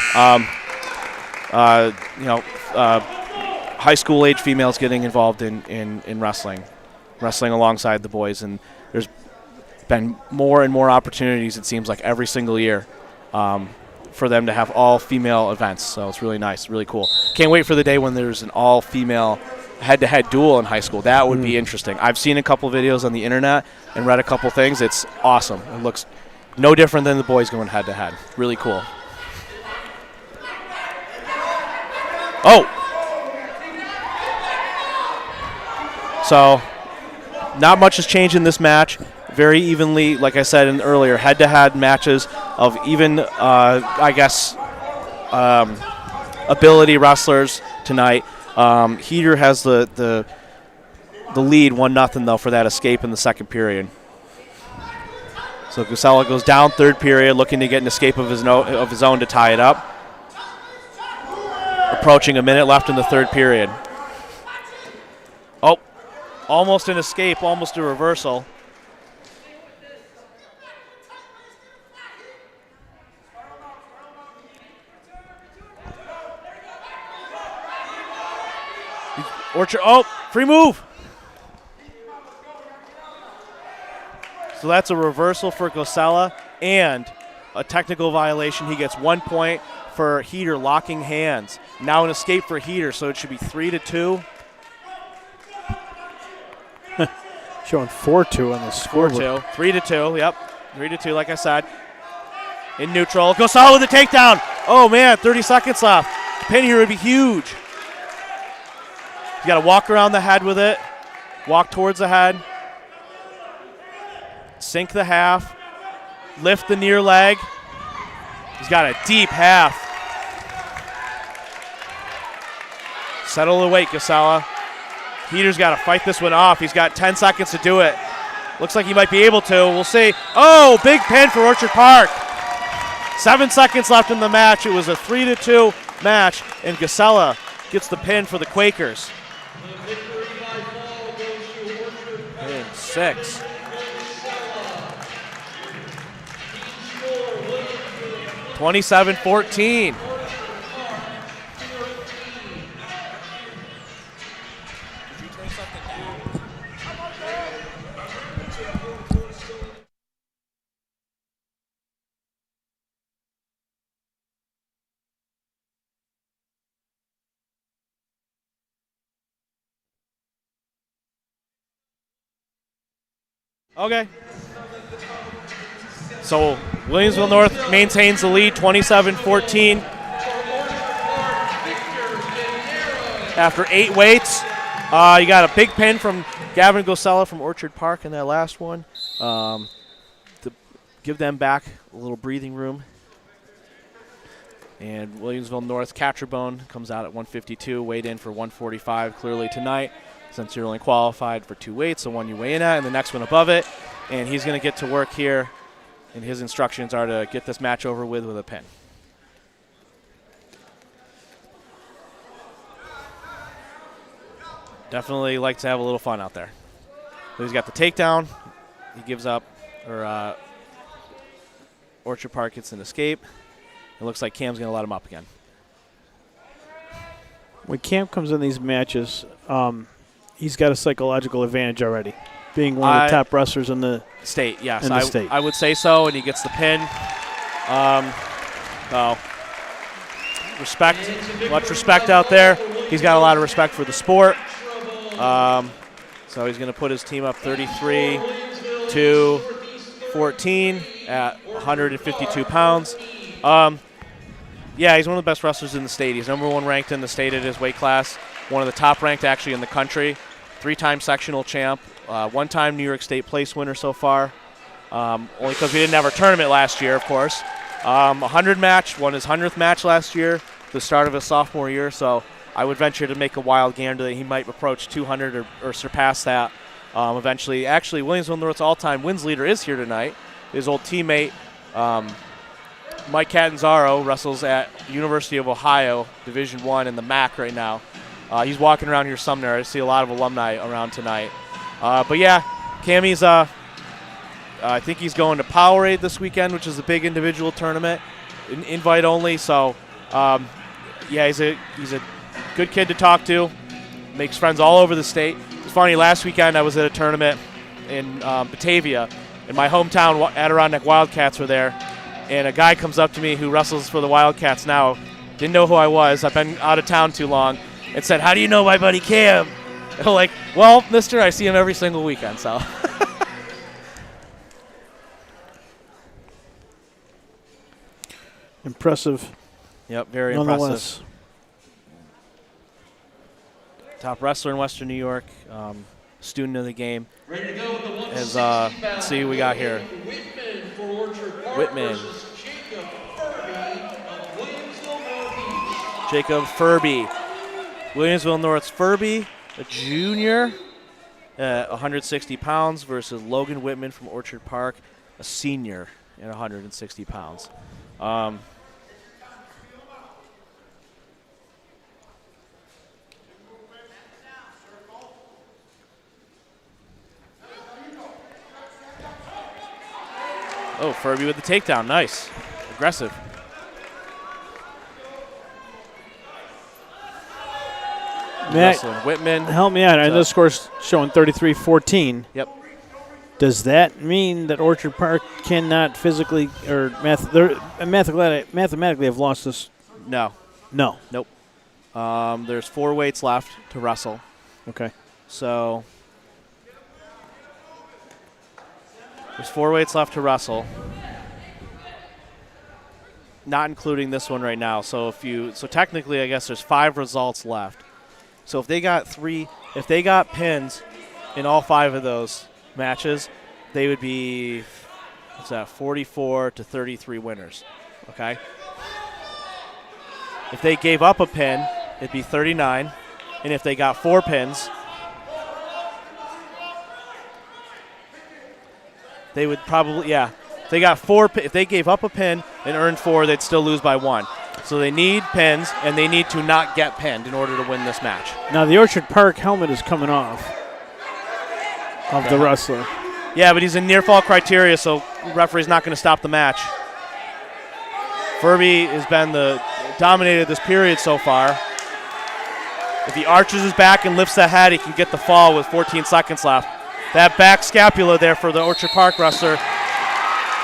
high school-age females getting involved in wrestling alongside the boys. And there's been more and more opportunities, it seems like, every single year for them to have all-female events. So it's really nice, really cool. Can't wait for the day when there's an all-female head-to-head duel in high school. That would be interesting. I've seen a couple videos on the internet and read a couple things. It's awesome. It looks no different than the boys going head-to-head. Really cool. Oh! So not much has changed in this match. Very evenly, like I said earlier, head-to-head matches of even, ability wrestlers tonight. Heater has the lead, 1-0 though, for that escape in the second period. So Gosella goes down third period, looking to get an escape of his own to tie it up. Approaching a minute left in the third period. Oh, almost an escape, almost a reversal. Orchard, free move. So that's a reversal for Gosella and a technical violation. He gets 1 point for Heater locking hands. Now an escape for Heater, so it should be 3-2. Showing 4-2 on the scoreboard. 3-2, yep. 3-2, like I said. In neutral. Gosella with the takedown. Oh, man, 30 seconds left. The pin here would be huge. You got to walk around the head with it. Walk towards the head. Sink the half. Lift the near leg. He's got a deep half. Settle the weight, Gosella. Heater's got to fight this one off. He's got 10 seconds to do it. Looks like he might be able to. We'll see. Oh, big pin for Orchard Park. 7 seconds left in the match. It was a 3-2 match, and Gosella gets the pin for the Quakers. And 6. (27-14). Okay. So Williamsville North maintains the lead, 27-14. After 8 weights, you got a big pin from Gavin Gosella from Orchard Park in that last one to give them back a little breathing room. And Williamsville North catcher bone comes out at 152, weighed in for 145 clearly tonight, since you're only qualified for 2 weights, the one you weigh in at and the next one above it. And he's going to get to work here, and his instructions are to get this match over with a pin. Definitely like to have a little fun out there. So he's got the takedown. He gives up, or Orchard Park gets an escape. It looks like Cam's going to let him up again. When Cam comes in these matches, he's got a psychological advantage already, being one of the top wrestlers in the state. Yes, state. I would say so, and he gets the pin. Respect, much respect out there. He's got a lot of respect for the sport. So he's going to put his team up 33-14 at 152 pounds. Yeah, he's one of the best wrestlers in the state. He's #1 ranked in the state at his weight class, one of the top ranked actually in the country, 3-time sectional champ, 1-time New York State place winner so far, only because we didn't have our tournament last year, of course. 100 match, won his 100th match last year, the start of his sophomore year, so I would venture to make a wild gander that he might approach 200 or surpass that eventually. Actually, Williamsville North's all-time wins leader is here tonight. His old teammate, Mike Catanzaro, wrestles at University of Ohio, Division I in the MAC right now. He's walking around here somewhere. I see a lot of alumni around tonight. But yeah, Cammy's, I think he's going to Powerade this weekend, which is a big individual tournament, invite only. So, yeah, he's a good kid to talk to. Makes friends all over the state. It's funny, last weekend I was at a tournament in Batavia, and my hometown Adirondack Wildcats were there. And a guy comes up to me who wrestles for the Wildcats now, didn't know who I was, I've been out of town too long, and said, "How do you know my buddy Cam?" And I'm like, "Well, mister, I see him every single weekend, so." Impressive. Yep, very impressive. Top wrestler in Western New York, student of the game. Ready to go with the 160 Let's see who we got here. Whitman for Orchard Park Whitman. versus Jacob Furby of Williamsville Northeast. Jacob Furby. Williamsville North's Furby, a junior, 160 pounds, versus Logan Whitman from Orchard Park, a senior at 160 pounds. Oh, Furby with the takedown. Nice. Aggressive. Matt, Whitman. help me out. This score's showing 33-14. Yep. Does that mean that Orchard Park cannot physically or mathematically have lost this? No. No. Nope. There's 4 weights left to wrestle. Okay. So there's 4 weights left to wrestle, not including this one right now. So technically, I guess there's 5 results left. So if they got pins in all 5 of those matches, they would be 44-33 winners. Okay. If they gave up a pin, it'd be 39, and if they got 4 pins, they would probably, If they got 4, if they gave up a pin and earned 4, they'd still lose by 1. So they need pins, and they need to not get pinned in order to win this match. Now the Orchard Park helmet is coming off of the wrestler. Yeah, but he's in near fall criteria, so the referee's not going to stop the match. Furby has been dominated this period so far. If he arches his back and lifts the head, he can get the fall with 14 seconds left. That back scapula there for the Orchard Park wrestler.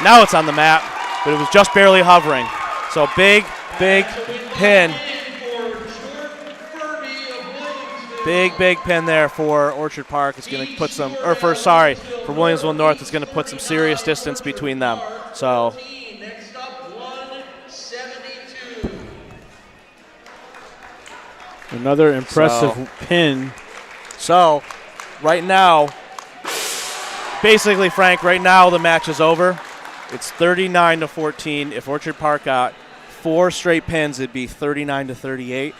Now it's on the mat, but it was just barely hovering. So big pin. Big pin there for Orchard Park. It's going to put some, for Williamsville North. It's going to put some serious distance between them. So. Next up, 172. Another impressive pin. So, right now, basically, Frank, right now the match is over. It's 39-14. If Orchard Park got 4 straight pins, it'd be 39-38.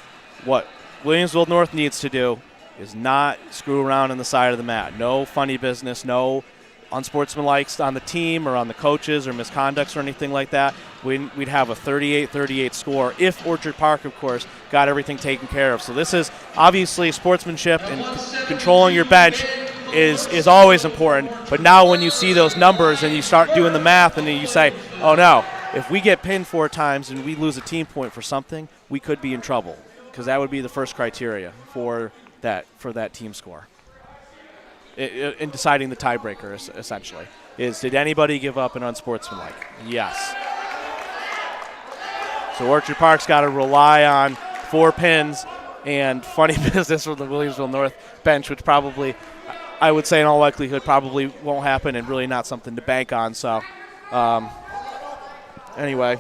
What Williamsville North needs to do is not screw around on the side of the mat. No funny business, no unsportsmanlike on the team or on the coaches or misconducts or anything like that. We'd have a 38-38 score if Orchard Park, of course, got everything taken care of. So this is obviously sportsmanship, and controlling your bench is always important. But now when you see those numbers and you start doing the math and then you say, oh no, if we get pinned 4 times and we lose a team point for something, we could be in trouble, because that would be the first criteria for that team score. In deciding the tiebreaker, essentially, is did anybody give up an unsportsmanlike? Yes. So Orchard Park's got to rely on 4 pins and funny business from the Williamsville North bench, which probably, I would say in all likelihood, probably won't happen and really not something to bank on. So, anyway.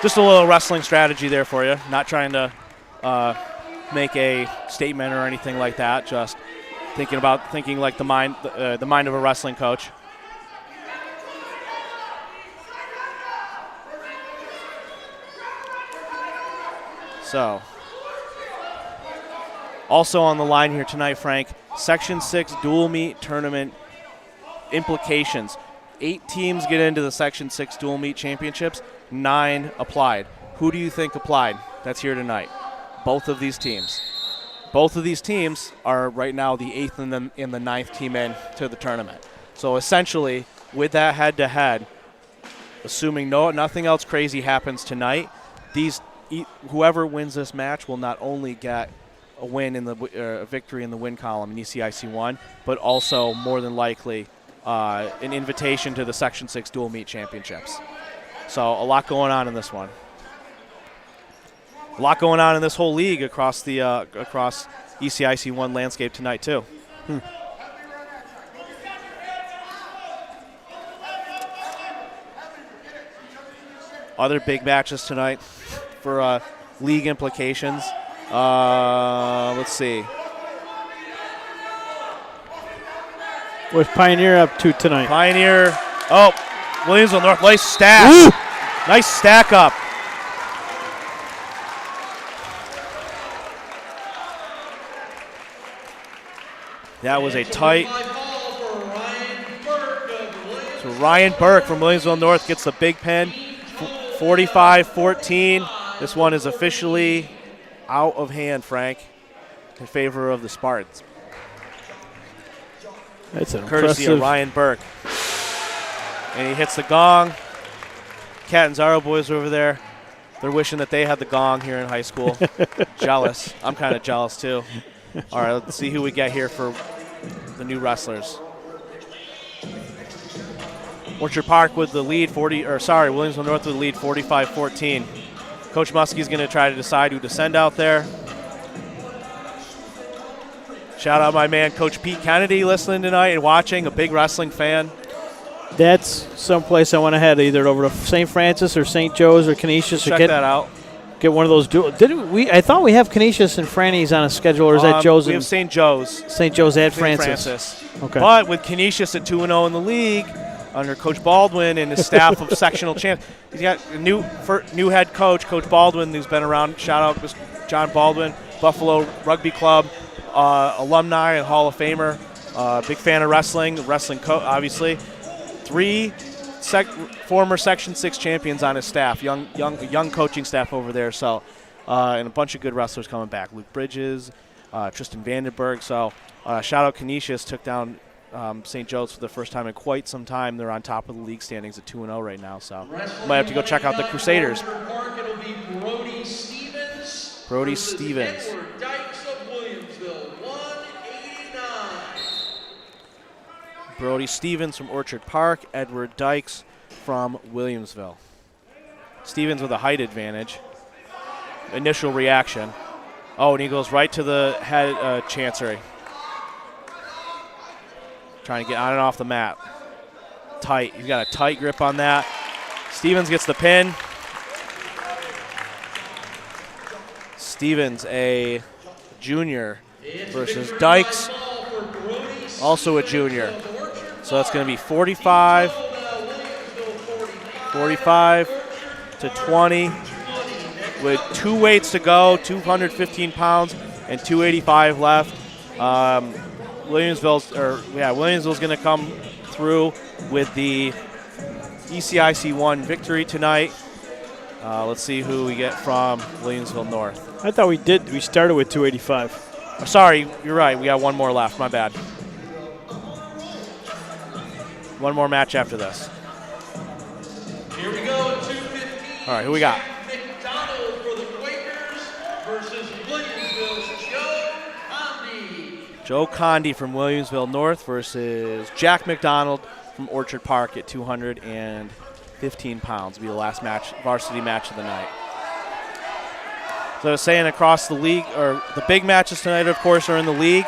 Just a little wrestling strategy there for you. Not trying to make a statement or anything like that. Just thinking like the mind of a wrestling coach. So, also on the line here tonight, Frank, Section 6 dual meet tournament implications. 8 teams get into the Section 6 dual meet championships. 9 applied. Who do you think applied that's here tonight? Both of these teams. Both of these teams are right now the 8th and the 9th team in to the tournament. So essentially, with that head-to-head, assuming nothing else crazy happens tonight, whoever wins this match will not only get a win in the victory in the win column in ECIC 1, but also more than likely an invitation to the Section 6 dual meet championships. So a lot going on in this one. A lot going on in this whole league across the across ECIC 1 landscape tonight too. Other big matches tonight for league implications. Let's see. What's Pioneer up to tonight? Pioneer. Oh, Williamsville North. Nice stack. Ooh. Nice stack up. That was a tight. So Ryan Burke from Williamsville North gets the big pin. 45-14. This one is officially out of hand, Frank, in favor of the Spartans. That's an courtesy impressive. of Ryan Burke. And he hits the gong. Catanzaro boys over there, they're wishing that they had the gong here in high school. Jealous. I'm kind of jealous too. All right, let's see who we get here for the new wrestlers. Orchard Park with the lead, Williamsville North with the lead, 45-14. Coach Muskie's going to try to decide who to send out there. Shout out my man, Coach Pete Kennedy, listening tonight and watching, a big wrestling fan. That's someplace I want to head, either over to St. Francis or St. Joe's or Canisius. Check that out. Get one of those dual. I thought we have Canisius and Franny's on a schedule, or is that Joe's? We have St. Joe's. St. Joe's at Francis. Okay. But with Canisius at 2-0 in the league, under Coach Baldwin and his staff of sectional champs, he's got a new head coach, Coach Baldwin, who's been around. Shout out to John Baldwin, Buffalo Rugby Club alumni and Hall of Famer. Big fan of wrestling coach, obviously. 3 former Section 6 champions on his staff, young coaching staff over there. So, and a bunch of good wrestlers coming back. Luke Bridges, Tristan Vandenberg. So, shout out Canisius, took down St. Joe's for the first time in quite some time. They're on top of the league standings at 2-0 right now. So, might have to go check out the Crusaders. It'll be Brody Stevens. Brody Stevens. Brody Stevens from Orchard Park, Edward Dykes from Williamsville. Stevens with a height advantage. Initial reaction. Oh, and he goes right to the head chancery. Trying to get on and off the mat. Tight. He's got a tight grip on that. Stevens gets the pin. Stevens, a junior, versus Dykes, also a junior. So it's going to be 45 to 20 with 2 weights to go, 215 pounds and 285 left. Williamsville's going to come through with the ECIC 1 victory tonight. Let's see who we get from Williamsville North. I thought we did. We started with 285. Sorry, you're right. We got one more left. My bad. One more match after this. Here we go at 2:15. All right, who we got? McDonald for the Quakers versus Williamsville's Joe Condi. Joe Condi from Williamsville North versus Jack McDonald from Orchard Park at 215 pounds. It'll be the last match, varsity match of the night. So I was saying across the league, or the big matches tonight, of course, are in the league.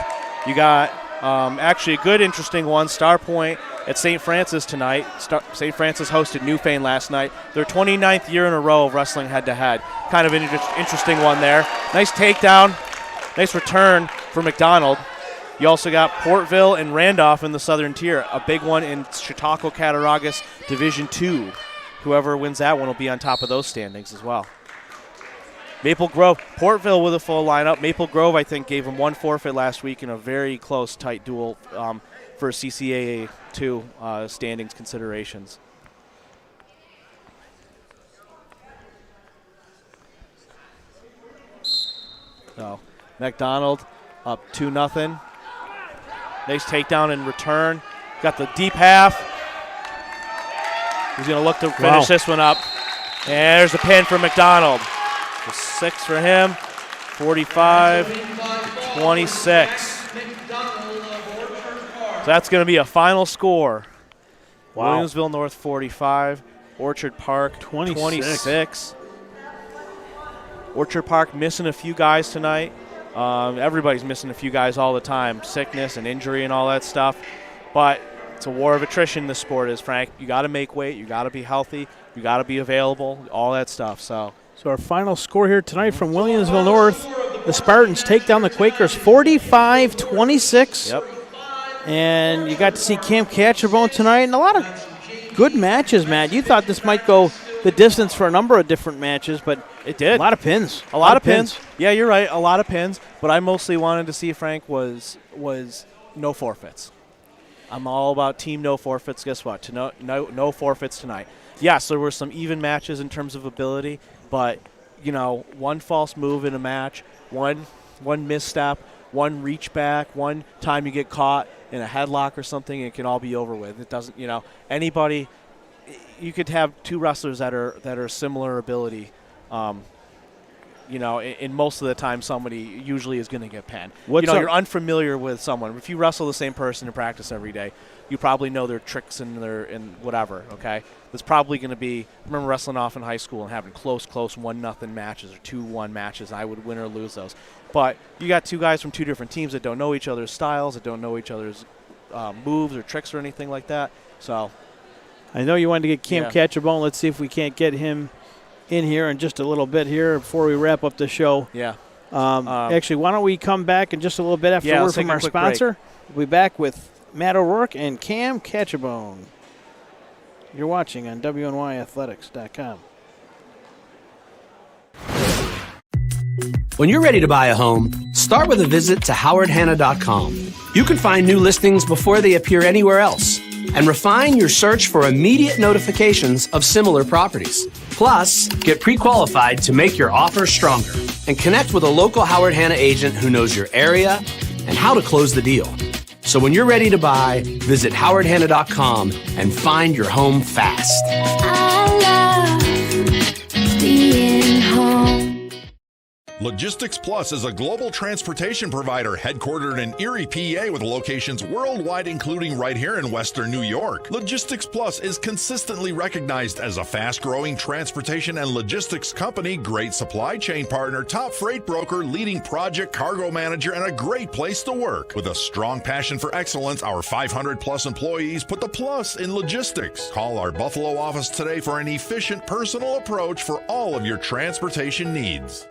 You got actually a good, interesting one, Star Point at St. Francis tonight. St. Francis hosted Newfane last night. Their 29th year in a row of wrestling head-to-head. Kind of an interesting one there. Nice takedown, nice return for McDonald. You also got Portville and Randolph in the Southern Tier. A big one in Chautauqua Cattaraugus Division II. Whoever wins that one will be on top of those standings as well. Maple Grove, Portville with a full lineup. Maple Grove, I think, gave them one forfeit last week in a very close, tight duel for CCAA 2 standings considerations. So, McDonald up 2-0. Nice takedown and return. Got the deep half. He's going to look to finish this one up. And there's the pin for McDonald. 6 for him, 45-26. So that's going to be a final score. Wow. Williamsville North 45, Orchard Park 26. Orchard Park missing a few guys tonight. Everybody's missing a few guys all the time, sickness and injury and all that stuff. But it's a war of attrition, this sport is, Frank. You got to make weight, you got to be healthy, you got to be available, all that stuff. So our final score here tonight from Williamsville North, the Spartans take down the Quakers 45-26. Yep. And you got to see Camp Catcherbone tonight, and a lot of good matches, Matt. You thought this might go the distance for a number of different matches, but it did. A lot of pins. A lot of pins. Yeah, you're right. A lot of pins. But I mostly wanted to see, Frank, was no forfeits. I'm all about team no forfeits. Guess what? No forfeits tonight. Yes, there were some even matches in terms of ability, but one false move in a match, one misstep, one reach back, one time you get caught in a headlock or something, it can all be over with. It doesn't, anybody. You could have two wrestlers that are similar ability. In most of the time, somebody usually is going to get pinned. You're unfamiliar with someone. If you wrestle the same person in practice every day, you probably know their tricks and whatever. Okay, that's probably going to be. I remember wrestling off in high school and having close 1-0 matches or 2-1 matches. I would win or lose those. But you got two guys from two different teams that don't know each other's styles, that don't know each other's moves or tricks or anything like that. So. I know you wanted to get Camp Catcherbone. Let's see if we can't get him in here in just a little bit here before we wrap up the show. Yeah. Actually, why don't we come back in just a little bit after word from our sponsor? Break. We'll be back with Matt O'Rourke and Cam Catcherbone. You're watching on WNYathletics.com. When you're ready to buy a home, start with a visit to howardhanna.com. You can find new listings before they appear anywhere else and refine your search for immediate notifications of similar properties. Plus, get pre-qualified to make your offer stronger and connect with a local Howard Hanna agent who knows your area and how to close the deal. So when you're ready to buy, visit howardhanna.com and find your home fast. I love being home. Logistics Plus is a global transportation provider headquartered in Erie, PA, with locations worldwide, including right here in Western New York. Logistics Plus is consistently recognized as a fast-growing transportation and logistics company, great supply chain partner, top freight broker, leading project cargo manager, and a great place to work. With a strong passion for excellence, our 500-plus employees put the plus in logistics. Call our Buffalo office today for an efficient, personal approach for all of your transportation needs.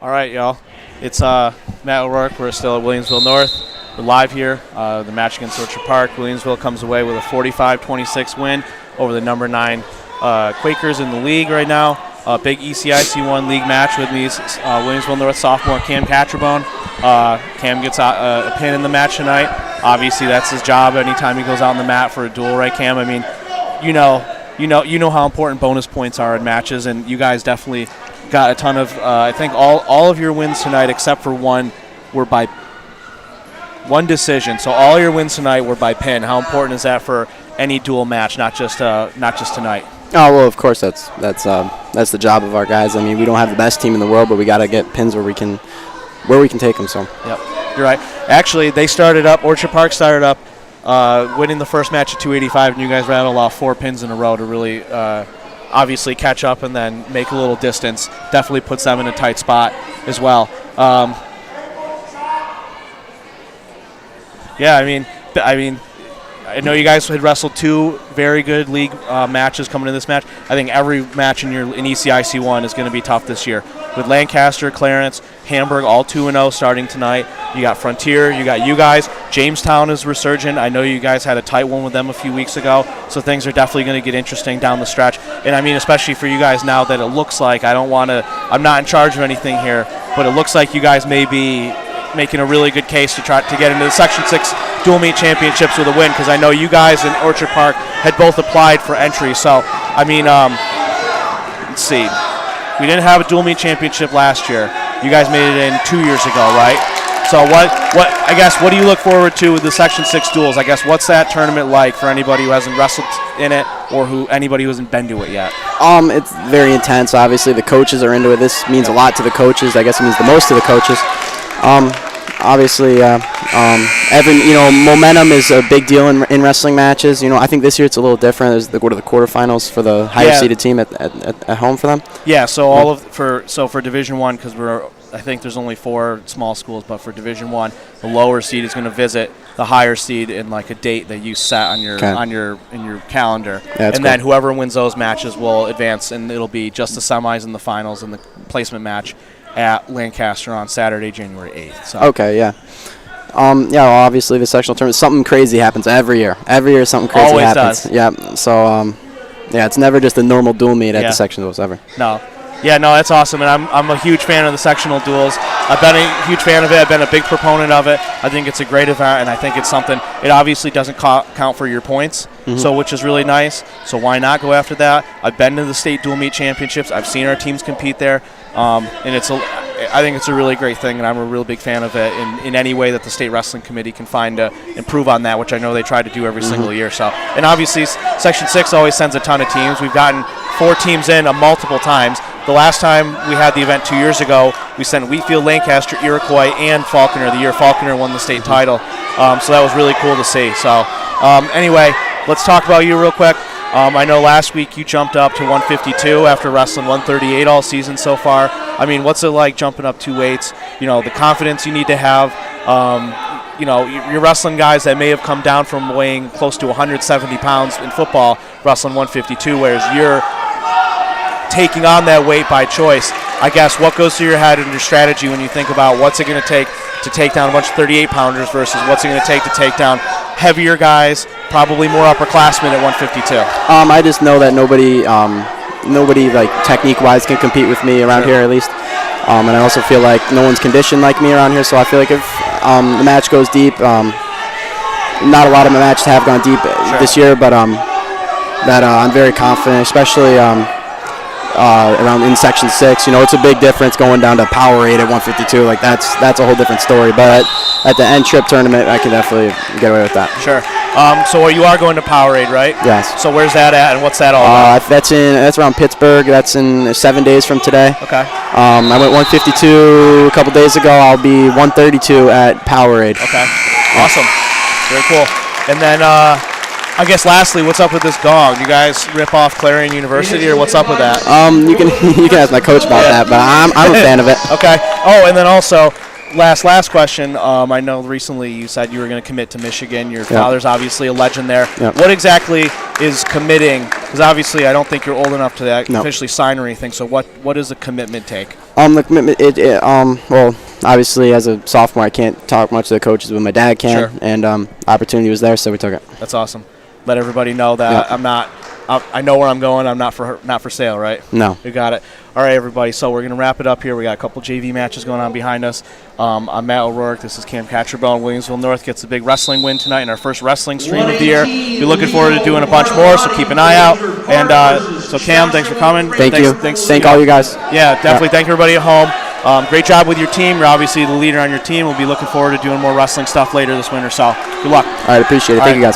All right, y'all. It's Matt O'Rourke. We're still at Williamsville North. We're live here. The match against Orchard Park. Williamsville comes away with a 45-26 win over the number 9 Quakers in the league right now. Big ECIC1 league match with me is Williamsville North sophomore Cam Catrabone. Cam gets a pin in the match tonight. Obviously, that's his job anytime he goes out on the mat for a duel, right, Cam? I mean, you know how important bonus points are in matches, and you guys definitely got a ton of. I think all of your wins tonight, except for one, were by one decision. So all your wins tonight were by pin. How important is that for any dual match, not just tonight? Oh well, of course that's the job of our guys. I mean, we don't have the best team in the world, but we got to get pins where we can take them. So. Yep, you're right. Actually, Orchard Park started up winning the first match at 285, and you guys rattled off 4 pins in a row to really obviously catch up and then make a little distance. Definitely puts them in a tight spot as well. Yeah, I mean, I know you guys had wrestled 2 very good league matches coming into this match. I think every match in ECIC1 is going to be tough this year. With Lancaster, Clarence, Hamburg, all 2-0 starting tonight. You got Frontier, you got you guys. Jamestown is resurgent. I know you guys had a tight one with them a few weeks ago, so things are definitely going to get interesting down the stretch. And I mean, especially for you guys now that it looks like I'm not in charge of anything here, but it looks like you guys may be making a really good case to try to get into the Section 6 dual meet championships with a win, because I know you guys in Orchard Park had both applied for entry. So, I mean, let's see. We didn't have a dual meet championship last year. You guys made it in 2 years ago, right? So what do you look forward to with the Section 6 duels? I guess what's that tournament like for anybody who hasn't wrestled in it or anybody who hasn't been to it yet? It's very intense. Obviously, the coaches are into it. This means a lot to the coaches. I guess it means the most to the coaches. Obviously, Momentum is a big deal in wrestling matches. I think this year it's a little different. There's the quarterfinals for the higher seeded team at home for them. Yeah. So for Division I, because I think there's only 4 small schools, but for Division I, the lower seed is going to visit the higher seed in like a date that you set on your in your calendar, and then whoever wins those matches will advance, and it'll be just the semis and the finals and the placement match at Lancaster on Saturday, January 8th. So. Okay, yeah. Obviously the sectional tournament, something crazy happens every year. Every year something crazy Always happens. Does. Yeah. So it's never just a normal dual meet at the sectionals ever. No. Yeah, no, that's awesome, and I'm a huge fan of the sectional duels. I've been a huge fan of it. I've been a big proponent of it. I think it's a great event, and I think it's something. It obviously doesn't count for your points, which is really nice. So why not go after that? I've been to the state dual meet championships. I've seen our teams compete there, and I think it's a really great thing, and I'm a real big fan of it in any way that the state wrestling committee can find to improve on that, which I know they try to do every single year. So, and obviously Section 6 always sends a ton of teams. We've gotten 4 teams in multiple times. The last time we had the event 2 years ago, we sent Wheatfield, Lancaster, Iroquois, and Falconer. The year Falconer won the state title, so that was really cool to see. So anyway, let's talk about you real quick. I know last week you jumped up to 152 after wrestling 138 all season so far. I mean, what's it like jumping up 2 weights? The confidence you need to have. You're wrestling guys that may have come down from weighing close to 170 pounds in football, wrestling 152, whereas you're taking on that weight by choice. I guess what goes through your head and your strategy when you think about what's it going to take down a bunch of 38-pounders versus what's it going to take down heavier guys, probably more upperclassmen at 152? I just know that nobody like technique-wise can compete with me around here at least. And I also feel like no one's conditioned like me around here, so I feel like if the match goes deep, not a lot of my matches have gone deep this year, but that I'm very confident, especially around in Section 6. It's a big difference going down to Powerade at 152. Like that's a whole different story. But at the end trip tournament, I can definitely get away with that. Sure. So you are going to Powerade, right? Yes. So where's that at, and what's that all about? That's around Pittsburgh. That's in 7 days from today. Okay. I went 152 a couple days ago. I'll be 132 at Powerade. Okay. Awesome. Very cool. And then I guess lastly, what's up with this gong? You guys rip off Clarion University, or what's up with that? You can ask my coach about that, but I'm a fan of it. Okay. Oh, and then also, last question. I know recently you said you were going to commit to Michigan. Your father's obviously a legend there. Yep. What exactly is committing? Because obviously I don't think you're old enough to officially sign or anything. So what does a commitment take? The commitment, well, obviously as a sophomore I can't talk much to the coaches, but my dad can, sure. And opportunity was there, so we took it. That's awesome. Let everybody know that I'm not. I know where I'm going. I'm not for sale, right? No. You got it. All right, everybody. So we're gonna wrap it up here. We got a couple JV matches going on behind us. I'm Matt O'Rourke. This is Cam Catcherbell. Williamsville North gets a big wrestling win tonight in our first wrestling stream of the year. We're looking forward to doing a bunch more, so keep an eye out. And so Cam, thanks for coming. Thank you. Thank all you guys. Yeah, definitely. Thank everybody at home. Great job with your team. You're obviously the leader on your team. We'll be looking forward to doing more wrestling stuff later this winter. So good luck. All right, appreciate it. Thank you guys.